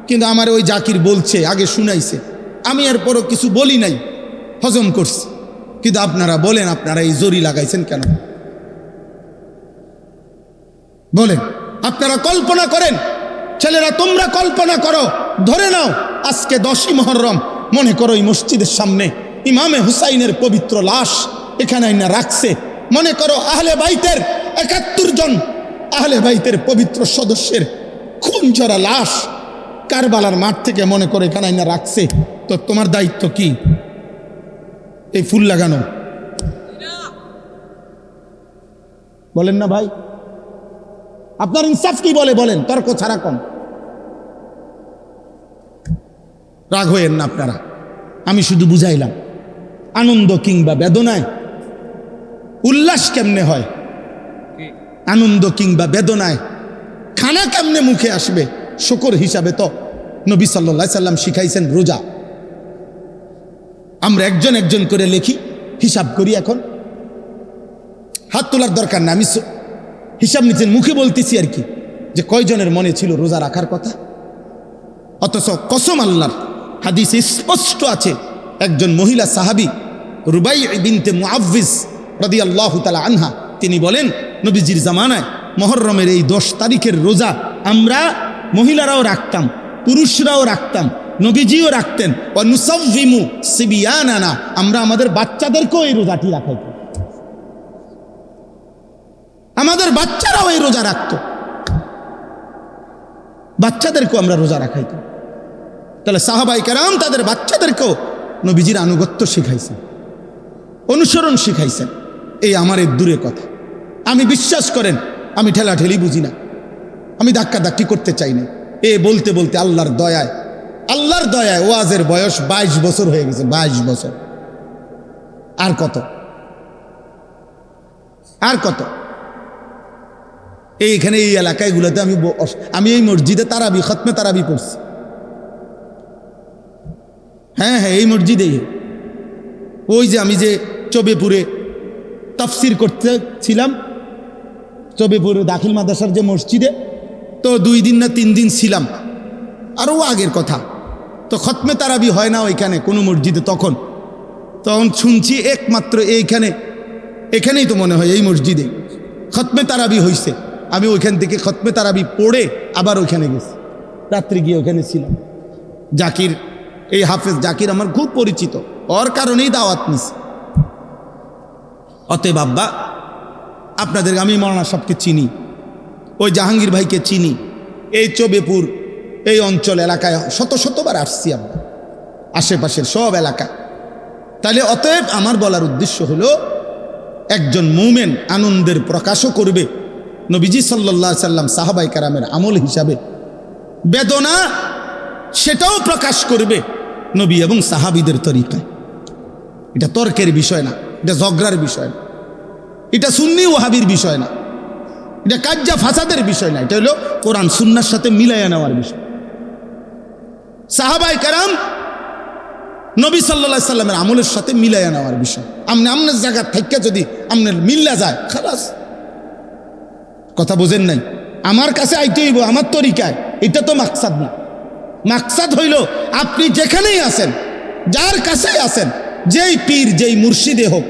কিন্তু আমার ওই জাকির বলছে, আগে শুনাইছে, আমি এরপরও কিছু বলি নাই, হজম করছি। কিন্তু আপনারা বলেন, আপনারা এই জরি লাগাইছেন কেন? বলেন। আপনারা কল্পনা করেন, ছেলেরা তোমরা কল্পনা করো, ধরে নাও আজকে 10ই মুহররম, মনে করো এই মসজিদের সামনে ইমামে হুসাইনের পবিত্র লাশ এখানে না রাখছে, মনে করো আহলে বাইতের 71 জন আহলে বাইতের পবিত্র সদস্যের খুন ঝরা লাশ কারবালার মাঠ থেকে মনে করে এখানে না রাখছে, তো তোমার দায়িত্ব কি? এই ফুল লাগানো? বলেন না ভাই, আপনার ইনসাফ কি বলে? বলেন, তর্ক ছাড়া কম। রাগ হইেন না আপনারা, আমি শুধু বুঝাইলাম আনন্দ কিংবা বেদনায় উল্লাস কেমনে হয়, আনন্দ কিংবা বেদনায় খানা কেমনে মুখে আসবে, শুকর হিসাবে তো নবী সাল্লাল্লাহু আলাইহি সাল্লাম শিখাইছেন রোজা। আমরা একজন একজন করে লিখি, হিসাব করি। এখন হাত তোলার দরকার না, আমি হিসাব নিচ্ছেন, মুখে বলতেছি আর কি, যে কয়জনের মনে ছিল রোজা রাখার কথা। অথচ কসম আল্লাহর, হাদিসে স্পষ্ট আছে, একজন মহিলা সাহাবী রুবাই বিনতে মুআওয়িজ রাদিয়াল্লাহু তাআলা আনহা, তিনি বলেন নবীজির জামানায় মুহররমের এই 10 তারিখের রোজা আমরা মহিলারাও রাখতাম, পুরুষরাও রাখতাম, নবীজিও রাখতেন। ওয়া নুসাউযিমু সিবিয়ানানা, আমরা আমাদের বাচ্চাদেরকেও এই রোজাটি রাখাইতাম, আমাদের বাচ্চারাও এই রোজা রাখত, বাচ্চাদেরকেও আমরা রোজা রাখাইতাম। তাহলে সাহাবায়ে কেরাম তাদের বাচ্চাদেরকেও নবীজির আনুগত্য শিখাইছেন, অনুসরণ শিখাইছেন। এই আমার এক দূরে কথা, আমি বিশ্বাস করেন আমি ঠেলাঠেলি বুঝি না, আমি ধাক্কাধাক্কি করতে চাই না। এ বলতে বলতে আল্লাহর দয়ায় ওয়াজের বয়স 22 বছর হয়ে গেছে, 22 বছর। আর কত, আর কত? এইখানে এই এলাকাগুলোতে আমি এই মসজিদে তারাবি, খতমে তারাবি পড়ছি। হ্যাঁ, এই মসজিদে, ওই যে আমি যে চবেপুরে তাফসির করতে ছিলাম, চবেপুর দাখিল মাদ্রাসার যে মসজিদে, তো 2 দিন না 3 দিন ছিলাম। আরও আগের কথা, তো খতমে তারাবি হয় না ওইখানে কোনো মসজিদে। তখন শুনছি একমাত্র এখানেই তো মনে হয় এই মসজিদে খতমে তারাবি হয়েছে। আমি ওইখান থেকে খতমে তারাবি পড়ে আবার ওইখানে গেছি, রাত্রি গিয়ে ওখানে ছিলাম। জাকির, এই হাফেজ জাকির আমার খুব পরিচিত, ওর কারণেই দাওয়াত নিছি। অতএব আব্বা, আপনাদের আমি মৌলানা সাহেবকে চিনি, ওই জাহাঙ্গীর ভাইকে চিনি, এই চবেপুর এই অঞ্চল এলাকায় শতবার আসছি আব্বা, আশেপাশের সব এলাকায়। তাহলে অতএব আমার বলার উদ্দেশ্য হলো, একজন মুমিন আনন্দের প্রকাশও করবে নবীজি সাল্লাল্লাহু আলাইহি সাল্লাম সাহাবায়ে কেরামের আমল হিসাবে, বেদনা সেটাও প্রকাশ করবে নবী এবং সাহাবীদের তরিকায়। এটা তর্কের বিষয় না, এটা ঝগড়ার বিষয় না, এটা সুন্নি ওয়াহাবির বিষয় না, এটা কাজ্জা ফাসাদের বিষয় না, এটা হলো কোরআন সুন্নাহর সাথে মিলাইয়া নেওয়ার বিষয়। সাহাবায়ে কেরাম নবী সাল্লাল্লাহু আলাইহি সাল্লামের আমলের সাথে মিলাইয়া নেওয়ার বিষয়। আমনের জায়গা থেকে যদি আমনের মিল্লা যায়, খালাস। কথা বোঝেন নাই? আমার কাছে আইতে হইব আমার তরিকায়, এটা তো মাকসাদ না। মাকসাদ হইল আপনি যেখানেই আছেন, যার কাছেই আছেন, যেই পীর, যেই মুর্শিদে হোক,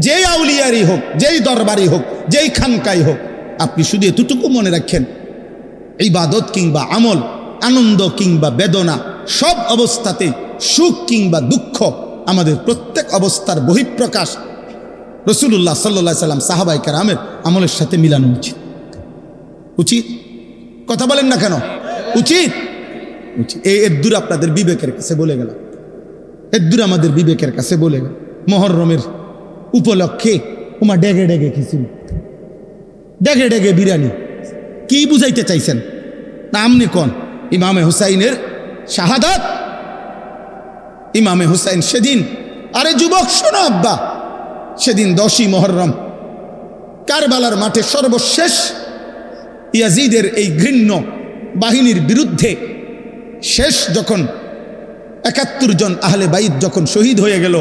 যেই আউলিয়ারি হোক, যেই দরবারি হোক, যেই খানকাই হোক, আপনি শুধু এতটুকু মনে রাখেন, ইবাদত কিংবা আমল, আনন্দ কিংবা বেদনা, সব অবস্থাতে সুখ কিংবা দুঃখ, আমাদের প্রত্যেক অবস্থার বহিঃপ্রকাশ রাসূলুল্লাহ সাল্লাল্লাহু আলাইহি সাল্লাম সাহাবায়ে কেরামের আমলের সাথে মিলানো উচিত। উচিত? কথা বলেন না কেন? উচিত উচিত। এর দূর আপনাদের বিবেকের কাছে বলে গেলাম, এর দূর আমাদের বিবেকের কাছে বলে গেল। মুহররমের উপলক্ষে ওমা ডেগে ডেগে খিচুড়ি, ডেগে ডেগে বিরিয়ানি, কি বুঝাইতে চাইছেন? না আমনি কোন ইমামে হুসাইনের শাহাদাত, ইমামে হুসাইন সেদিন, আরে যুবক শোনো আব্বা, সেদিন 10ই মুহররম কারবালার মাঠে সর্বশেষ ইয়াজিদের এই ঘৃণ্য বাহিনীর বিরুদ্ধে শেষ যখন 71 জন আহলে বাইত যখন শহীদ হয়ে গেল,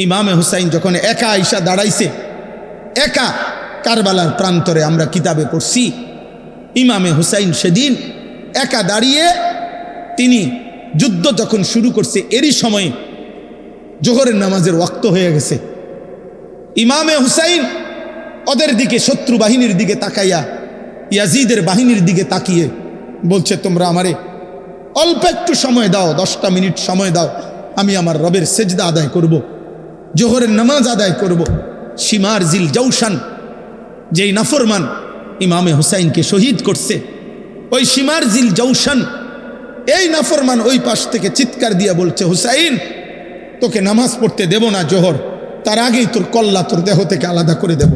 ইমামে হুসাইন যখন একা আইসা দাঁড়াইছে, একা কারবালার প্রান্তরে, আমরা কিতাবে পড়ছি ইমামে হুসাইন সেদিন একা দাঁড়িয়ে তিনি যুদ্ধ যখন শুরু করছে, এরই সময়ে জোহরের নামাজের ওয়াক্ত হয়ে গেছে। ইমামে হুসাইন ওদের দিকে, শত্রু বাহিনীর দিকে তাকাইয়া, ইয়াজিদের বাহিনীর দিকে তাকিয়ে বলছে, তোমরা আমারে অল্প একটু সময় দাও, 10টা মিনিট সময় দাও, আমি আমার রবের সেজদা আদায় করব, জোহরের নামাজ আদায় করব। শিমার জিল জৌশান, যেই নাফরমান ইমামে হুসাইনকে শহীদ করছে, ওই শিমার জিল জৌশান, এই নাফরমান ওই পাশ থেকে চিৎকার দিয়ে বলছে, হুসাইন তোকে নামাজ পড়তে দেব না জোহর, তার আগেই তোর কল্লা তোর দেহ থেকে আলাদা করে দেব।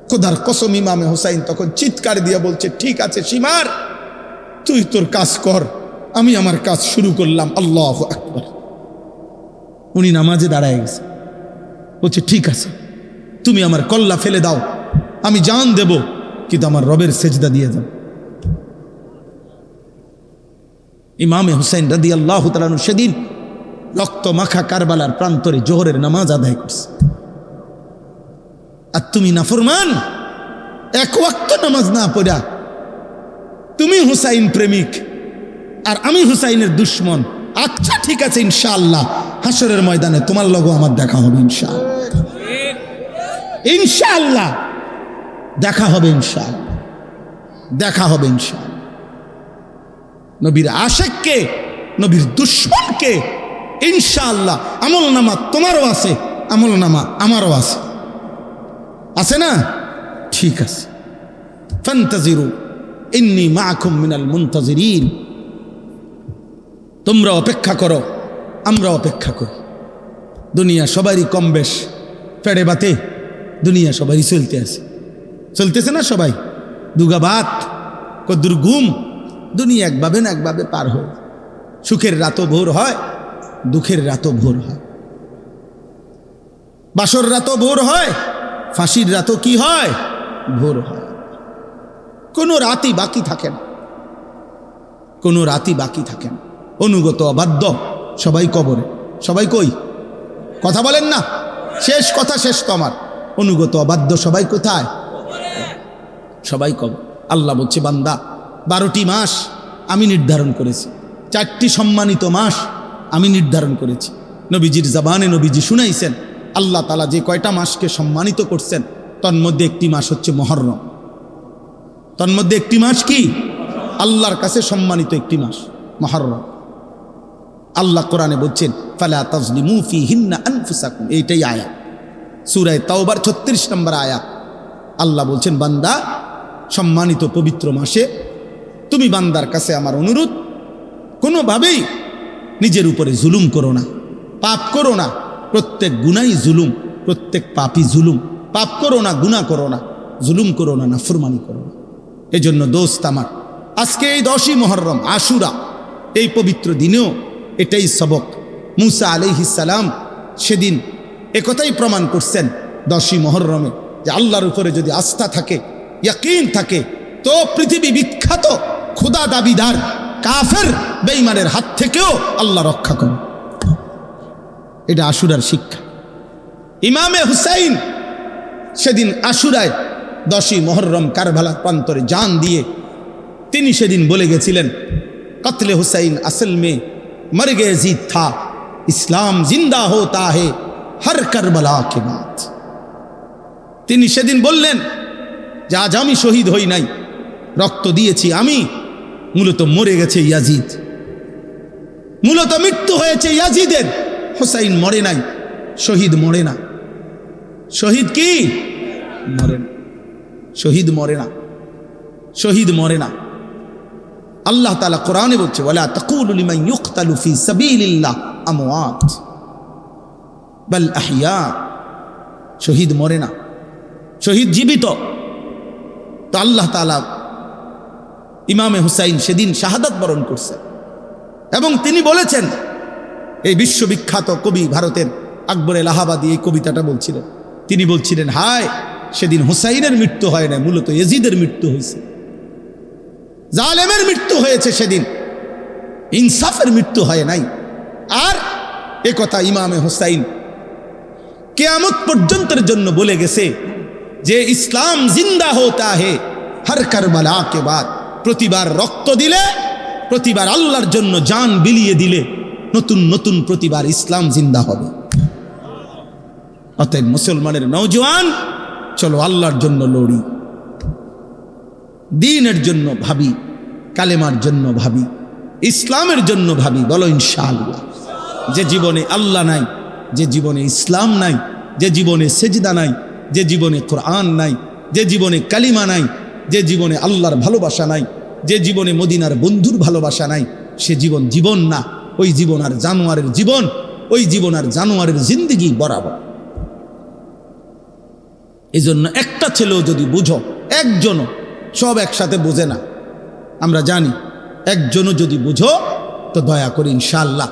খোদার কসম, ইমামে হুসাইন তখন চিৎকার দিয়ে বলছে, ঠিক আছে শিমার, তুই তোর কাজ কর, আমি আমার কাজ শুরু করলাম। আল্লাহু আকবার। উনি নামাজে দাঁড়ায় গেছে, বলছে ঠিক আছে, তুমি আমার কল্লা ফেলে দাও, আমি জান দেব, কিন্তু আমার রবের সেজদা দিয়ে দাও। ইমামে হুসাইন রাদিয়াল্লাহু তাআলা আনহু সেদিন রক্ত মাখা কারবালার প্রান্তরে জোহরের নামাজ আদায় করছে। আর তুমি নাফরমান, এক ওয়াক্ত নামাজ না পড়া, তুমি হুসাইন প্রেমিক আর আমি হুসাইনের দুশ্মন। আচ্ছা ঠিক আছে, ইনশাআল্লাহ হাসরের ময়দানে তোমার লগো আমার দেখা হবে, ইনশাআল্লাহ, ইনশাআল্লাহ দেখা হবে, ইনশাআল্লাহ দেখা হবে, ইনশাআল্লাহ। নবীর আশেককে, নবীর দুশ্মনকে ইনশাআল্লাহ আমল নামা তোমারও আছে, আমল নামা আমারও আছে, আছে না? ঠিক আছে, ফান্তাজিরু ইন্নী মাআকুম মিনাল মুনতাজিরিন, তোমরা অপেক্ষা করো, আমরা অপেক্ষা করি। দুনিয়া সবারই কম বেশ ফেড়ে বাতে, দুনিয়া সবারই চলতে আছে, চলতেছে না সবাই? দুগাবাত কদ্দুর ঘুম, দুনিয়া একভাবে না একভাবে পার হয়। সুখের রাতও ভোর হয়, দুঃখের রাতও ভোর হয়, বাসর রাতও ভোর হয়, ফাঁসির রাতও কি হয়? ভোর হয়। কোনো রাতই বাকি থাকে না, কোনো রাতই বাকি থাকে না। অনুগত অবাধ্য সবাই কবরে, সবাই কই? কথা বলেন না, শেষ কথা শেষ তো আমার। অনুগত অবাধ্য সবাই কোথায়? সবাই কবর। আল্লাহ বলছে, বান্দা 12টি মাস আমি নির্ধারণ করেছি, 4টি সম্মানিত মাস আমি নির্ধারণ করেছি। নবীজির জবানে নবীজি শুনাইছেন আল্লাহ তাআলা যে কয়টা মাসকে সম্মানিত করছেন, তন্মধ্যে একটি মাস হচ্ছে মুহররম। তন্মধ্যে একটি মাস কি? আল্লাহর কাছে সম্মানিত একটি মাস মুহররম। আল্লাহ কোরআনে বলছেন, ফালা তাজলিমু ফীহিন্না আনফুসাকুম, এইটাই আয়াত, সূরা তাওবার 36 নম্বর আয়াত। আল্লাহ বলছেন, বান্দা সম্মানিত পবিত্র মাসে তুমি বান্দার কাছে আমার অনুরোধ, কোনোভাবেই নিজের উপরে জুলুম করো না, পাপ করো না। প্রত্যেক গুনাই জুলুম, প্রত্যেক পাপই জুলুম। পাপ করো না, গুনাহ করো না, জুলুম করো না, নাফরমানি করো না। এজন্য দোস্ত আমার, আজকে এই 10ই মুহররম আশুরা, এই পবিত্র দিনেও এটাই সবক। মুসা আলাইহিস সালাম সেদিন একথাই প্রমাণ করছেন 10ই মুহররমে, যে আল্লাহর উপরে যদি আস্থা থাকে, ইয়াকিন থাকে, তো পৃথিবী বিখ্যাত খোদা দাবিদার কাফের বেঈমানের হাত থেকেও আল্লাহ রক্ষা করেন। এটা আশুরার শিক্ষা। ইমামে হুসাইন সেদিন আশুরায় 10ই মুহররম কারবালার প্রান্তরে জান দিয়ে তিনি সেদিন বলে গেছিলেন, কতলে হুসাইন আসল মে মর গে জিদ থা, ইসলাম জিন্দা হোতা হে হর কারবালা কে বাদ। তিনি সেদিন বললেন, যে আজ আমি শহীদ হই নাই, রক্ত দিয়েছি আমি, মূলত মরে গেছে ইয়াজিদ, মূলত মৃত্যু হয়েছে ইয়াজিদের। হুসাইন মরে নাই, শহীদ মরে না। শহীদ কি মরে না, শহীদ মরে না, শহীদ মরে না। আল্লাহ তাআলা কোরআনে বলছে, ওয়ালা তাকুলু লিমান ইউকতালু ফি সাবিলিল্লাহ আমওয়াত বাল আহইয়া। শহীদ মরে না, শহীদ জীবিত। তো আল্লাহ তাআলা ইমামে হুসাইন সেদিন শাহাদাত বরণ করছে এবং তিনি বলেছেন, এই বিশ্ববিখ্যাত কবি ভারতের আকবর এলাহাবাদী এই কবিতাটা বলছিলেন, তিনি বলছিলেন, হায় সেদিন হুসাইনের মৃত্যু হয় না, মূলত ইয়াজিদের মৃত্যু হয়েছে, জালেমের মৃত্যু হয়েছে সেদিন, ইনসাফের মৃত্যু হয় নাই। আর এ কথা ইমামে হুসাইন কিয়ামত পর্যন্তের জন্য বলে গেছে যে ইসলাম জিন্দা হোতা হে হর কারবালা কে বাদ। প্রতিবার রক্ত দিলে, প্রতিবার আল্লাহর জন্য জান বিলিয়ে দিলে নতুন নতুন প্রতিবার ইসলাম জিন্দা হবে। অতএব মুসলমানের নওজোয়ান, চলো আল্লাহর জন্য লড়ি, দ্বীনের জন্য ভাবি, কালেমার জন্য ভাবি, ইসলামের জন্য ভাবি। বলো ইনশাআল্লাহ। যে জীবনে আল্লাহ নাই, যে জীবনে ইসলাম নাই, যে জীবনে সেজদা নাই, যে জীবনে কোরআন নাই, যে জীবনে কালিমা নাই, যে জীবনে আল্লাহর ভালোবাসা নাই, যে জীবনে মদিনার বন্ধুর ভালোবাসা নাই, সে জীবন জীবন না। ওই জীবন আর জানোয়ারের জীবন, ওই জীবন আর জানোয়ারের জিন্দেগি বরাবর। এই জন্য একটা ছেলেও যদি বুঝো, একজনও, সব একসাথে বোঝে না আমরা জানি, একজনও যদি বুঝো তো দয়া করে ইনশাআল্লাহ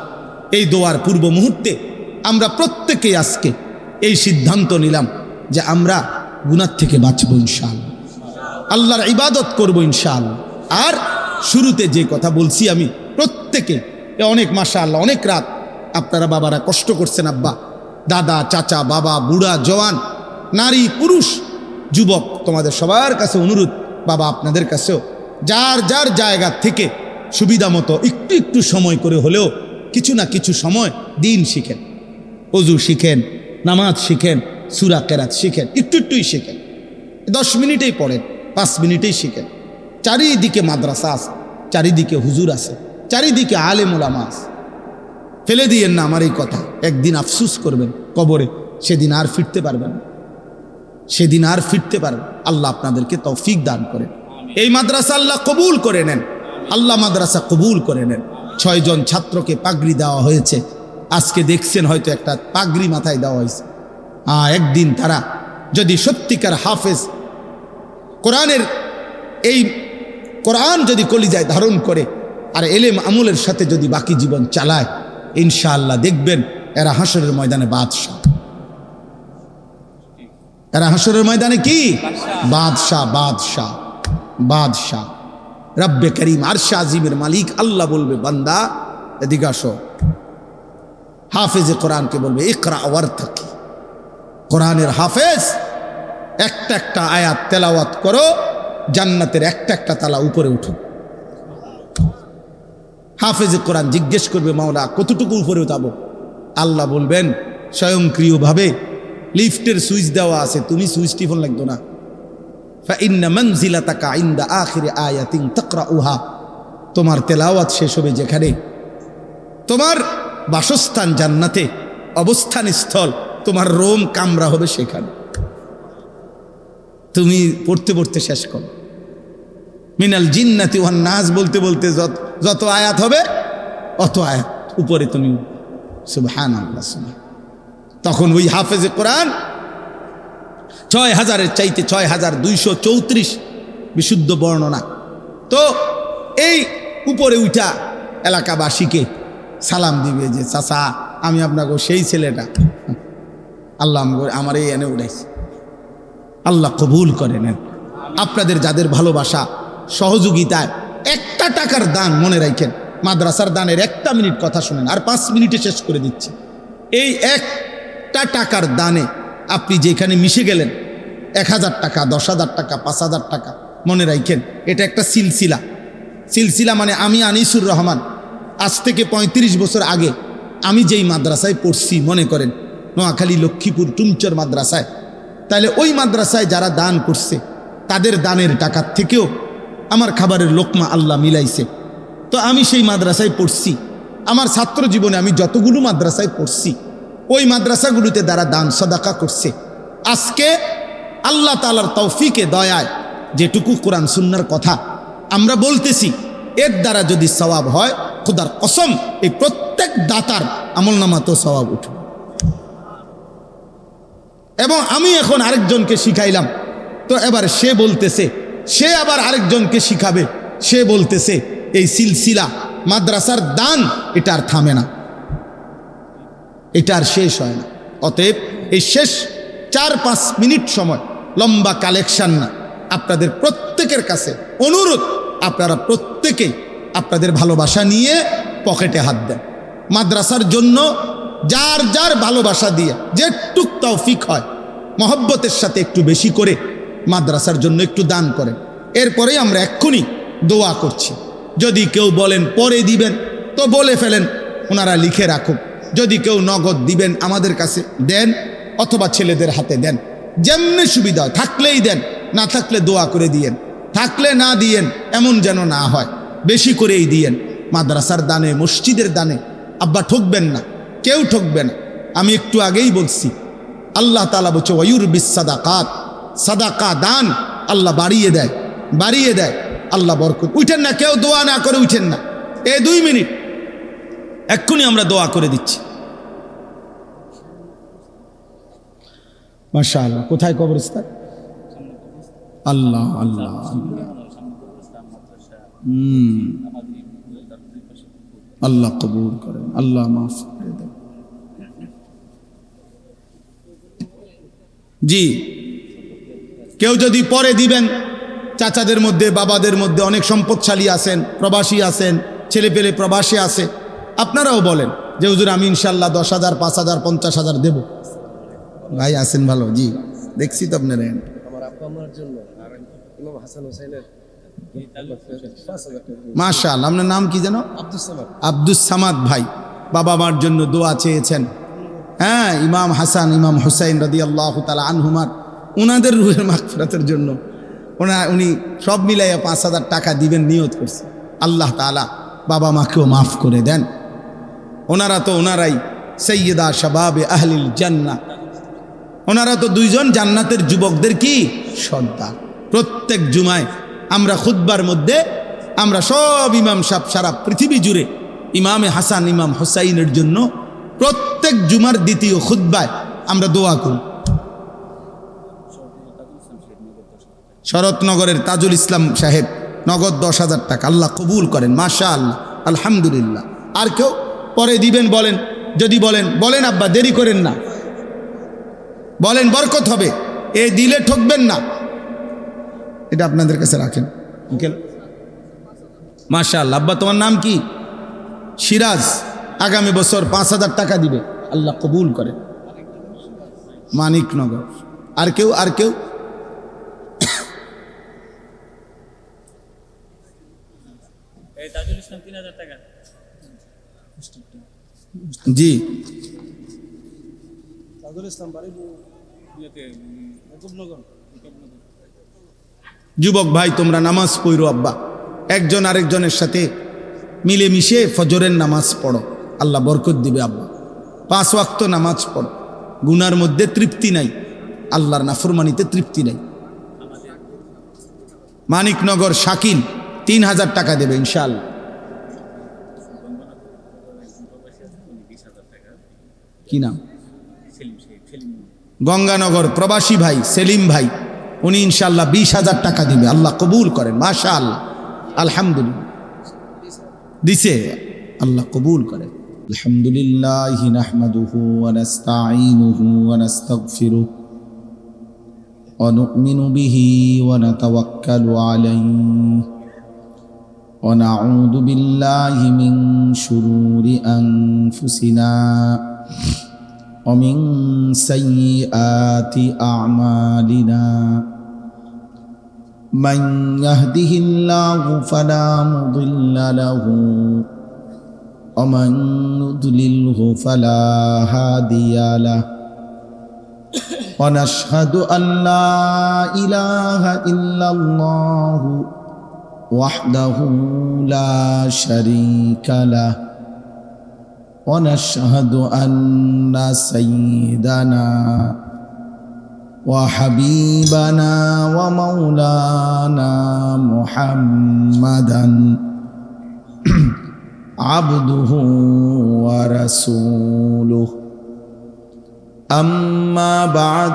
এই দোয়ার পূর্ব মুহূর্তে আমরা প্রত্যেকেই আজকে এই সিদ্ধান্ত নিলাম যে আমরা গুনাহ থেকে বাঁচবো ইনশাআল্লাহ, আল্লাহর ইবাদত করবো ইনশাআল্লাহ। আর শুরুতে যে কথা বলছি আমি, প্রত্যেকে অনেক মাশাআল্লাহ অনেক রাত আপনারা বাবারা কষ্ট করছেন, আব্বা দাদা চাচা বাবা বুড়া জওয়ান নারী পুরুষ যুবক, তোমাদের সবার কাছে অনুরোধ, বাবা আপনাদের কাছেও, যার যার জায়গা থেকে সুবিধা মতো একটু একটু সময় করে হলেও কিছু না কিছু সময় দিন শিখেন, ওযু শিখেন, নামাজ শিখেন, সূরা কেরাত শিখেন, একটু একটুই শিখেন, 10 মিনিটেই পড়েন, 5 মিনিটেই শিখেন। চারিদিকে মাদ্রাসা আছে, চারিদিকে হুজুর আছে, চারিদিকে আলেম ওলামা আছে। ফেলে দিয়েন না আমার এই কথা, একদিন আফসুস করবেন কবরে, সেদিন আর ফিরতে পারবেন না, সেদিন আর ফিরতে পারবেন। আল্লাহ আপনাদেরকে তৌফিক দান করেন, এই মাদ্রাসা আল্লাহ কবুল করে নেন, আল্লাহ মাদ্রাসা কবুল করে নেন। 6 জন ছাত্রকে পাগড়ি দেওয়া হয়েছে, আজকে দেখছেন হয়তো একটা পাগড়ি মাথায় দেওয়া হয়েছে। একদিন তারা যদি সত্যিকার হাফেজ, কোরআনের এই কোরআন যদি কলিজায় ধারণ করে আর এলেম আমলের সাথে যদি বাকি জীবন চালায়, ইনশাআল্লাহ দেখবেন এরা হাসরের ময়দানে বাদশাহ, এরা হাসরের ময়দানে কি বাদশাহ, বাদশাহ, বাদশাহ। রব্বে করিম আরশে আজিমের মালিক আল্লাহ বলবে, বান্দা এদিকে আসো। হাফেজে কোরআনকে বলবে, ইকরা ওয়ারতাকি। কোরআনের হাফেজ একটা একটা আয়াত তেলাওয়াত করো, জান্নাতের একটা একটা তালা উপরে উঠো। হাফেজে কোরআন জিজ্ঞেস করবে, মাওলা কতটুকু উপরে উঠাবো? আল্লাহ বলবেন স্বয়ংক্রিয়ভাবে, লিফটের সুইচ দেওয়া আছে, তুমি সুইচ টিপন লাগতো না। ফাইন্না মানজিলাতাকা ইনদা আখিরি আয়াতিন তাকরাউহা, তোমার তেলাওয়াত শেষ হবে যেখানে, তোমার বাসস্থান জান্নাতে, অবস্থান স্থল তোমার রোম কামরা হবে সেখানে। তুমি পড়তে পড়তে শেষ করো, মিনাল জিন্নাতি ওয়ান নাস বলতে বলতে যত আয়াত হবে অত আয়াত উপরে তুমি, সুবহানাল্লাহ। তখন ওই হাফেজে কোরআন 6000-এর চাইতে 6234 বিশুদ্ধ বর্ণনা। তো এই উপরে উঠা এলাকাবাসীকে সালাম দিবে যে, চাচা আমি আপনাকে সেই ছেলেটা, আল্লাহ আমার এই এনে উঠাইছে। আল্লাহ কবুল করে নেন। আপনাদের যাদের ভালোবাসা সহযোগিতায় একটা টাকার দান মনে রাখেন, মাদ্রাসার দানের 1 মিনিট কথা শুনেন, আর 5 মিনিটে শেষ করে দিচ্ছি। এই একটা টাকার দানে আপনি যেখানে মিশে গেলেন, 1000 টাকা, 10,000 টাকা, 5,000 টাকা, মনে রাখেন এটা একটা সিলসিলা। সিলসিলা মানে আমি আনিসুর রহমান আজ থেকে 35 বছর আগে আমি যেই মাদ্রাসায় পড়ছি, মনে করেন নোয়াখালী লক্ষ্মীপুর টুমচর মাদ্রাসায়, তাহলে ওই মাদ্রাসায় যারা দান করছে তাদের দানের টাকার থেকেও আমার খাবারের লোকমা আল্লাহ মিলাইছে। তো আমি সেই মাদ্রাসায় পড়ছি। আমার ছাত্র জীবনে আমি যতগুলো মাদ্রাসায় পড়ছি ওই মাদ্রাসাগুলোতে যারা দান সদাকা করছে, আজকে আল্লাহ তাআলার তৌফিকে দয়ায় যেটুকু কোরআন সুন্নাহর কথা আমরা বলতেছি, এর দ্বারা যদি সওয়াব হয়, খোদার কসম এই প্রত্যেক দাতার আমলনামাতেও সওয়াব উঠবে। এবং আমি এখন আরেকজনকে শিখাইলাম, তো এবার সে বলতেছে, সে আবার আরেকজনকে শিখাবে, সে বলতেছে এই সিলসিলা মাদ্রাসার দান এটা আর থামে না, এটা আর শেষ হয় না। অতএব এই শেষ 4-5 মিনিট সময়, লম্বা কালেকশন না, আপনাদের প্রত্যেকের কাছে অনুরোধ, আপনারা প্রত্যেকেই আপনাদের ভালোবাসা নিয়ে পকেটে হাত দেন। মাদ্রাসার জন্য যার যার ভালোবাসা দিয়ে যেটুক তৌফিক হয় মহব্বতের সাথে একটু বেশি করে মাদ্রাসার জন্য একটু দান করেন। এরপরেই আমরা এক্ষুনি দোয়া করছি। যদি কেউ বলেন পরে দিবেন তো বলে ফেলেন, ওনারা লিখে রাখুক। যদি কেউ নগদ দিবেন আমাদের কাছে দেন, অথবা ছেলেদের হাতে দেন, যেমনি সুবিধা হয়। থাকলেই দেন, না থাকলে দোয়া করে দিয়েন, থাকলে না দিয়েন এমন যেন না হয়, বেশি করেই দিয়েন। মাদ্রাসার দানে, মসজিদের দানে আব্বা ঠকবেন না, কেউ ঠকবে না। আমি একটু আগেই বলছি, আল্লাহ তাআলা বলছে ওয়ায়ুরবিস সাদাকাত, সাদাকা দান আল্লাহ বাড়িয়ে দেয়, বাড়িয়ে দেয় আল্লাহ বরকত। উঠেন না, কেউ দোয়া না করে উঠেন না। এই 2 মিনিট এক্ষুনি আমরা দোয়া করে দিচ্ছি। মাশাআল্লাহ। কোথায় কবরস্থান? আল্লাহ আল্লাহ আল্লাহ কবুল করেন, আল্লাহ মাফ করে দেন। জি, কেউ যদি পরে দিবেন, চাচাদের মধ্যে, বাবাদের মধ্যে অনেক সম্পদশালী আছেন, প্রবাসী আছেন, ছেলে পেলে প্রবাসী আছে, আপনারাও বলেন যে হুজুর আমি ইনশাল্লাহ 10,000, 5,000, 50,000 দেব। ভাই আছেন ভালো? জি, দেখছি তো আপনারা। আমার আব্বা আমার জন্য ইমাম হাসান হোসেনের মাশাআল্লাহ। আপনার নাম কি যেন? আব্দুস সামাদ। আব্দুস সামাদ ভাই বাবা মার জন্য দোয়া চেয়েছেন। হ্যাঁ, ইমাম হাসান, ইমাম হুসাইন রাদিয়াল্লাহু তাআলা আনহুমার, ওনাদের রুহের মাগফিরাতের জন্য উনি সব মিলাইয়া 5,000 টাকা দিবেন নিয়ত করছে। আল্লাহ তাআলা বাবা মাকেও মাফ করে দেন। ওনারা তো ওনারাই সাইয়্যিদা শাবাবে আহলিল জান্নাহ, ওনারা তো 2 জন জান্নাতের যুবকদের কি সর্দার। প্রত্যেক জুমায় আমরা খুতবার মধ্যে আমরা সব ইমাম সাহেব সারা পৃথিবী জুড়ে ইমামে হাসান, ইমাম হুসাইনের জন্য প্রত্যেক জুমার দ্বিতীয় খুতবায় আমরা দোয়া করি। শরৎনগরের তাজুল ইসলাম সাহেব নগদ 10,000 টাকা, আল্লাহ কবুল করেন। মাশাআল্লাহ, আলহামদুলিল্লাহ। আর কেউ পরে দিবেন বলেন, যদি বলেন বলেন আব্বা, দেরি করেন না, বলেন, বরকত হবে। এই দিলে ঠকবেন না, এটা আপনাদের কাছে রাখেন। মাশাআল্লাহ। আব্বা তোমার নাম কি? সিরাজ। আগামী বছর 5,000 টাকা দিবে, আল্লাহ কবুল করেন। মানিকনগর। আর কেউ? আর কেউ? জি, যুবক ভাই তোমরা নামাজ পড়ো আব্বা, একজন আরেকজনের সাথে মিলেমিশে ফজরের নামাজ পড়ো, আল্লাহ বরকত দিবে আব্বা। 5 ওয়াক্ত নামাজ পড়ো, গুনার মধ্যে তৃপ্তি নাই, আল্লাহর নাফরমানিতে তৃপ্তি নাই। মানিকনগর শাকিল 3,000 টাকা দেবে ইনশাআল্লাহ। কি নাম? গঙ্গানগর প্রবাসী ভাই সেলিম ভাই, উনি ইনশাআল্লাহ 20,000 টাকা দিবে, আল্লাহ কবুল করেন। মাশাআল্লাহ, আলহামদুলিল্লাহ। দিছে, আল্লাহ কবুল করেন। আলহামদুলিল্লাহ নাহমাদুহু ওয়া নাস্তাঈনুহু ওয়া নাস্তাগফিরুহু ওয়া নু'মিনু বিহি ওয়া নাতাওয়াক্কালু আলাইহি ওয়া নাউযু বিল্লাহি মিন শুরুরি আনফুসিনা ওয়া মিন সাইয়্যাতি আ'মালিনা। من يهده الله فلا مضل له ومن يضلله فلا هادي له ونشهد أن لا إله إلا الله وحده لا شريك له ونشهد أن سيدنا وحبيبنا ومولانا محمدا عبده ورسوله أما بعد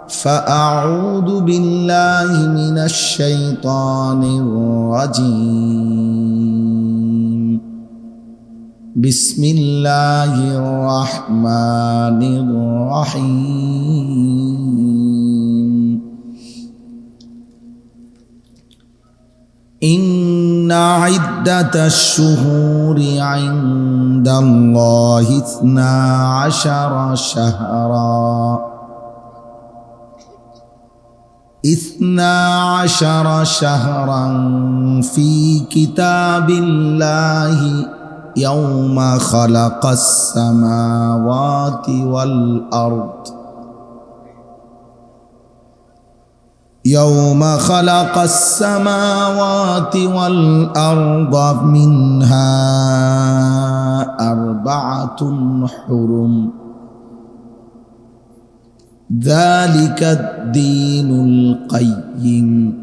فأعوذ بالله من الشيطان الرجيم بسم الله الرحمن الرحيم إن عدة الشهور عند الله 12 شهرا في كتاب الله يوم خلق السماوات والأرض منها 4 حرم ذلك الدين القيم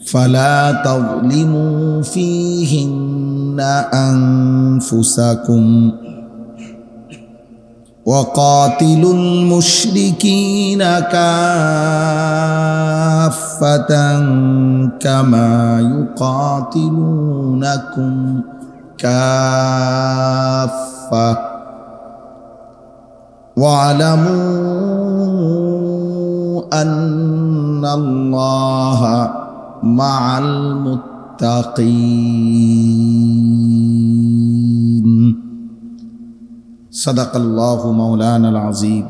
فلا تظلموا فيهن أنفسكم وقاتلوا المشركين كافة كما يقاتلونكم كافة واعلموا أن الله مع المتقين صدق الله مولانا العظيم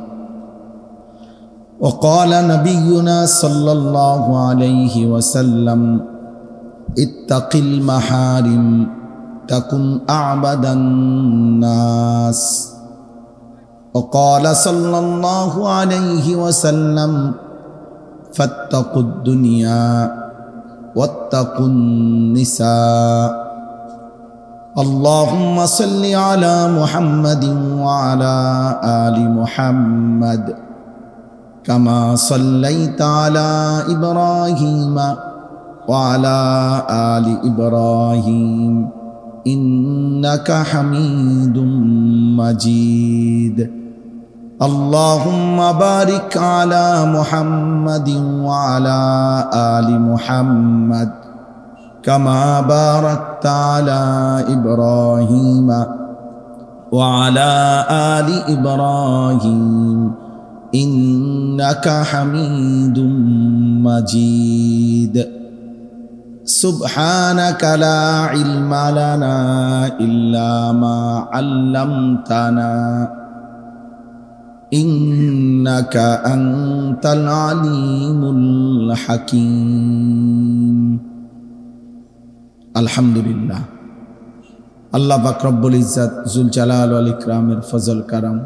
وقال نبينا صلى الله عليه وسلم اتق المحارم تكن أعبد الناس وقال صلى الله عليه وسلم فاتقوا الدنيا واتقوا النساء اللهم صل على محمد وعلى آل محمد كما صليت على إبراهيم وعلى آل إبراهيم إنك حميد مجيد اللهم بارك على محمد وعلى آل محمد كما باركت على إبراهيم وعلى آل إبراهيم إنك حميد مجيد سبحانك لا علم لنا إلا ما علمتنا إنك أنت العليم الحكيم আলহামদুলিল্লাহ আল্লাহ পাক রব্বুল ইজ্জত জুল জালাল ওয়াল ইকরামের ফজল কারাম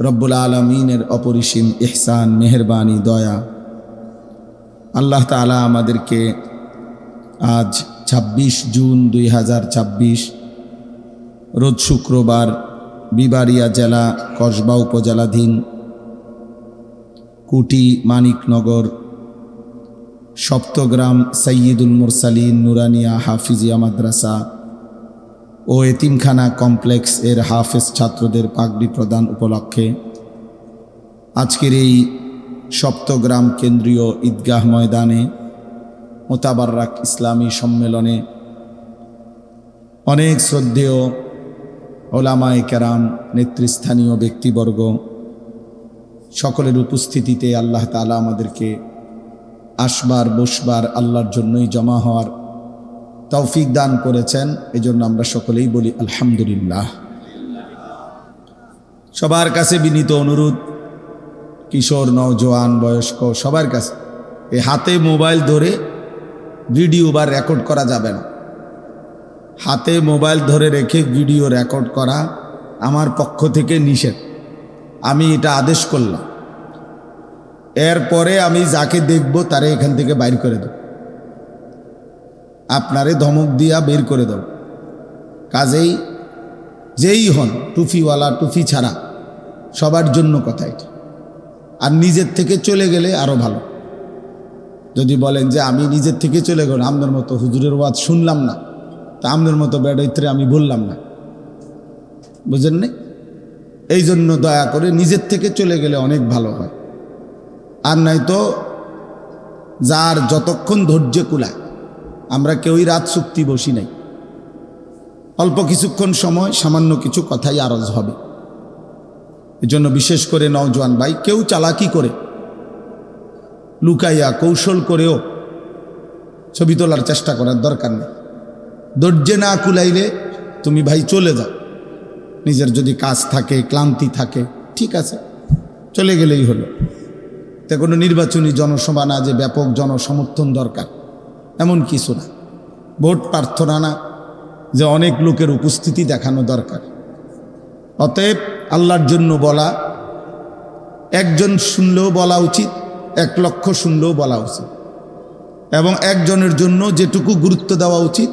রব্বুল আলামিনের অপরিসীম ইহসান মেহেরবানি দয়া আল্লাহ তাআলা আমাদেরকে আজ 26 জুন 2026 রোজ শুক্রবার বিবাড়িয়া জেলা কসবা উপজেলাধীন কুটি মানিকনগর সপ্তগ্রাম সৈয়দুল মুরসালিন নুরানিয়া হাফিজিয়া মাদ্রাসা ও এতিমখানা কমপ্লেক্স এর হাফেজ ছাত্রদের পাগড়ি প্রদান উপলক্ষে আজকের এই সপ্তগ্রাম কেন্দ্রীয় ঈদগাহ ময়দানে মোতাবাররাক ইসলামী সম্মেলনে অনেক শ্রদ্ধেয় ওলামায়ে কেরাম নেতৃস্থানীয় ব্যক্তিবর্গ সকলের উপস্থিতিতে আল্লাহ তাআলা আমাদেরকে আসবার বসবার আল্লাহর জন্যই জমা হওয়ার তৌফিক দান করেছেন। এজন্য আমরা সকলেই বলি আলহামদুলিল্লাহ। সবার কাছে বিনীত অনুরোধ, কিশোর নওজোয়ান বয়স্ক সবার কাছে, এই হাতে মোবাইল ধরে ভিডিও বা রেকর্ড করা যাবে না। হাতে মোবাইল ধরে রেখে ভিডিও রেকর্ড করা আমার পক্ষ থেকে নিষেধ। আমি এটা আদেশ করলাম, এরপরে আমি যাকে দেখব তারে এখান থেকে বাইর করে দেব, আপনারে ধমক দিয়া বের করে দেব। কাজেই যেই হন, টুফিওয়ালা টুফি ছাড়া, সবার জন্য কথা এটা। আর নিজের থেকে চলে গেলে আরও ভালো। যদি বলেন যে আমি নিজের থেকে চলে গেলাম, আপনার মতো হুজুরের ওয়াজ শুনলাম না, তা আপনার মতো বেড়াইতে আমি বললাম না, বুঝেন না? এই জন্য দয়া করে নিজের থেকে চলে গেলে অনেক ভালো হয়। আর নাই তো যার যতক্ষণ ধৈর্য কুলায়, আমরা কেউই রাত চুক্তি বসি নাই, অল্প কিছুক্ষণ সময় সামান্য কিছু কথাই আরজ হবে। এজন্য বিশেষ করে নওজোয়ান ভাই, কেউ চালাকি করে লুকাইয়া কৌশল করেও ছবি তোলার চেষ্টা করার দরকার নেই। ধৈর্য না কুলাইলে তুমি ভাই চলে যাও। নিজের যদি কাজ থাকে, ক্লান্তি থাকে, ঠিক আছে, চলে গেলেই হলো। তা কোনো নির্বাচনী জনসভা না যে ব্যাপক জনসমর্থন দরকার, এমন কিছু না। ভোট প্রার্থনা না যে অনেক লোকের উপস্থিতি দেখানো দরকার। অতএব আল্লাহর জন্য বলা, একজন শুনলেও বলা উচিত, 1 লক্ষ শুনলেও বলা উচিত, এবং একজনের জন্য যেটুকু গুরুত্ব দেওয়া উচিত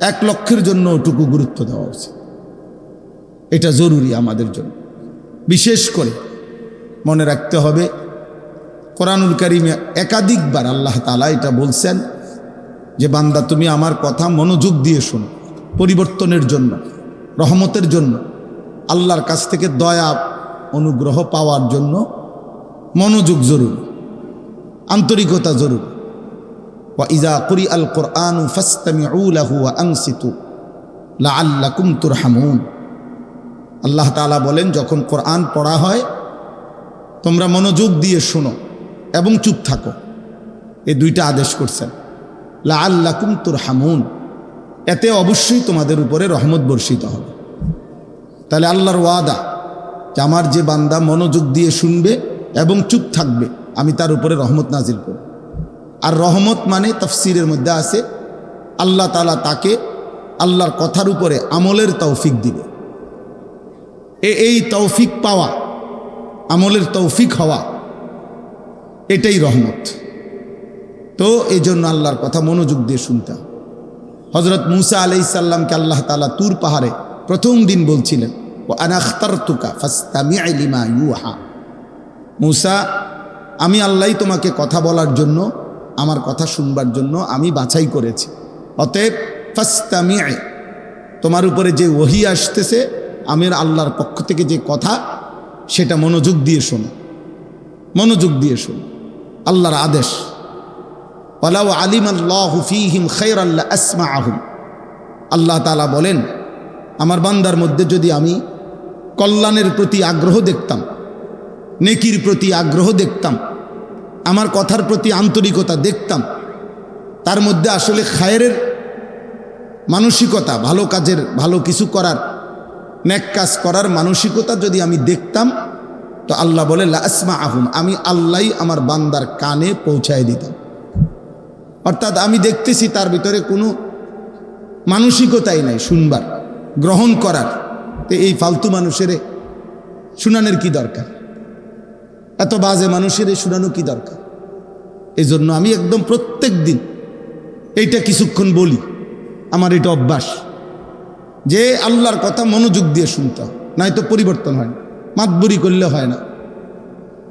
1 লক্ষের জন্য ওটুকু গুরুত্ব দেওয়া উচিত। এটা জরুরি আমাদের জন্য। বিশেষ করে মনে রাখতে হবে, কোরআনুল কারীমে একাধিকবার আল্লাহ তাআলা এটা বলছেন যে বান্দা তুমি আমার কথা মনোযোগ দিয়ে শোনো, পরিবর্তনের জন্য, রহমতের জন্য, আল্লাহর কাছ থেকে দয়া অনুগ্রহ পাওয়ার জন্য মনোযোগ জরুরি, আন্তরিকতা জরুরি। ওয়া ইযা কুরিআল কুরআনু ফাসতামিউ লাহু ওয়া আনসিতু লাআল্লাকুম তুরহামুন। আল্লাহ তাআলা বলেন, যখন কোরআন পড়া হয় তোমরা মনোযোগ দিয়ে শোনো এবং চুপ থাকো। এই 2টা আদেশ করছেন, লাআল্লাকুম তুরহামুন, এতে অবশ্যই তোমাদের উপরে রহমত বর্ষিত হবে। তাহলে আল্লাহর ওয়াদা যে আমার যে বান্দা মনোযোগ দিয়ে শুনবে এবং চুপ থাকবে, আমি তার উপরে রহমত নাজিল করব। আর রহমত মানে তাফসীরের মধ্যে আছে আল্লাহ তাআলা তাকে আল্লাহর কথার উপরে আমলের তৌফিক দিবে। এই তৌফিক পাওয়া, আমলের তৌফিক হওয়া, এটাই রহমত। তো এই জন্য আল্লাহর কথা মনোযোগ দিয়ে শুনতে হবে। হযরত মূসা আলাইহিস সালামকে আল্লাহ তাআলা তুর পাহাড়ে প্রথম দিন বলছিলেন, ওয়া আনা আখতারতুকা ফাসতামি' লিমা ইউহা। মূসা, আমি আল্লাহই তোমাকে কথা বলার জন্য, আমার কথা শুনবার জন্য আমি বাছাই করেছি। অতএব ফাসতামি', তোমার উপরে যে ওহী আসতেছে, আমির আল্লাহর পক্ষ থেকে যে কথা, সেটা মনোযোগ দিয়ে শোনো, মনোযোগ দিয়ে শোনো। আল্লাহর আদেশ, ওয়ালাউ আলিমাল্লাহু ফীহিম খায়রান লাআসমাআহুম। আল্লাহ তাআলা বলেন, আমার বান্দার মধ্যে যদি আমি কল্যাণের প্রতি আগ্রহ দেখতাম, নেকির প্রতি আগ্রহ দেখতাম, আমার কথার প্রতি আন্তরিকতা দেখতাম, তার মধ্যে আসলে খায়রের মানসিকতা, ভালো কাজের, ভালো কিছু করার, নেক কাজ করার মানসিকতা যদি আমি দেখতাম, তো আল্লাহ বলে লাআসমাআহুম, আমি আল্লাহই আমার বান্দার কানে পৌঁছায় দিতাম। অর্থাৎ আমি দেখতেছি তার ভিতরে কোনো মানসিকতাই নাই শুনবার, গ্রহণ করার। তো এই ফালতু মানুষের শুনানোর কি দরকার? এত বাজে মানুষের শুনানো কি দরকার? এই জন্য আমি একদম প্রত্যেক দিন এইটা কিছুক্ষণ বলি, আমার এটা অভ্যাস যে আল্লাহর কথা মনোযোগ দিয়ে শুনতে হয়, নয়তো পরিবর্তন হয় না, মাতবুরি করলে হয় না।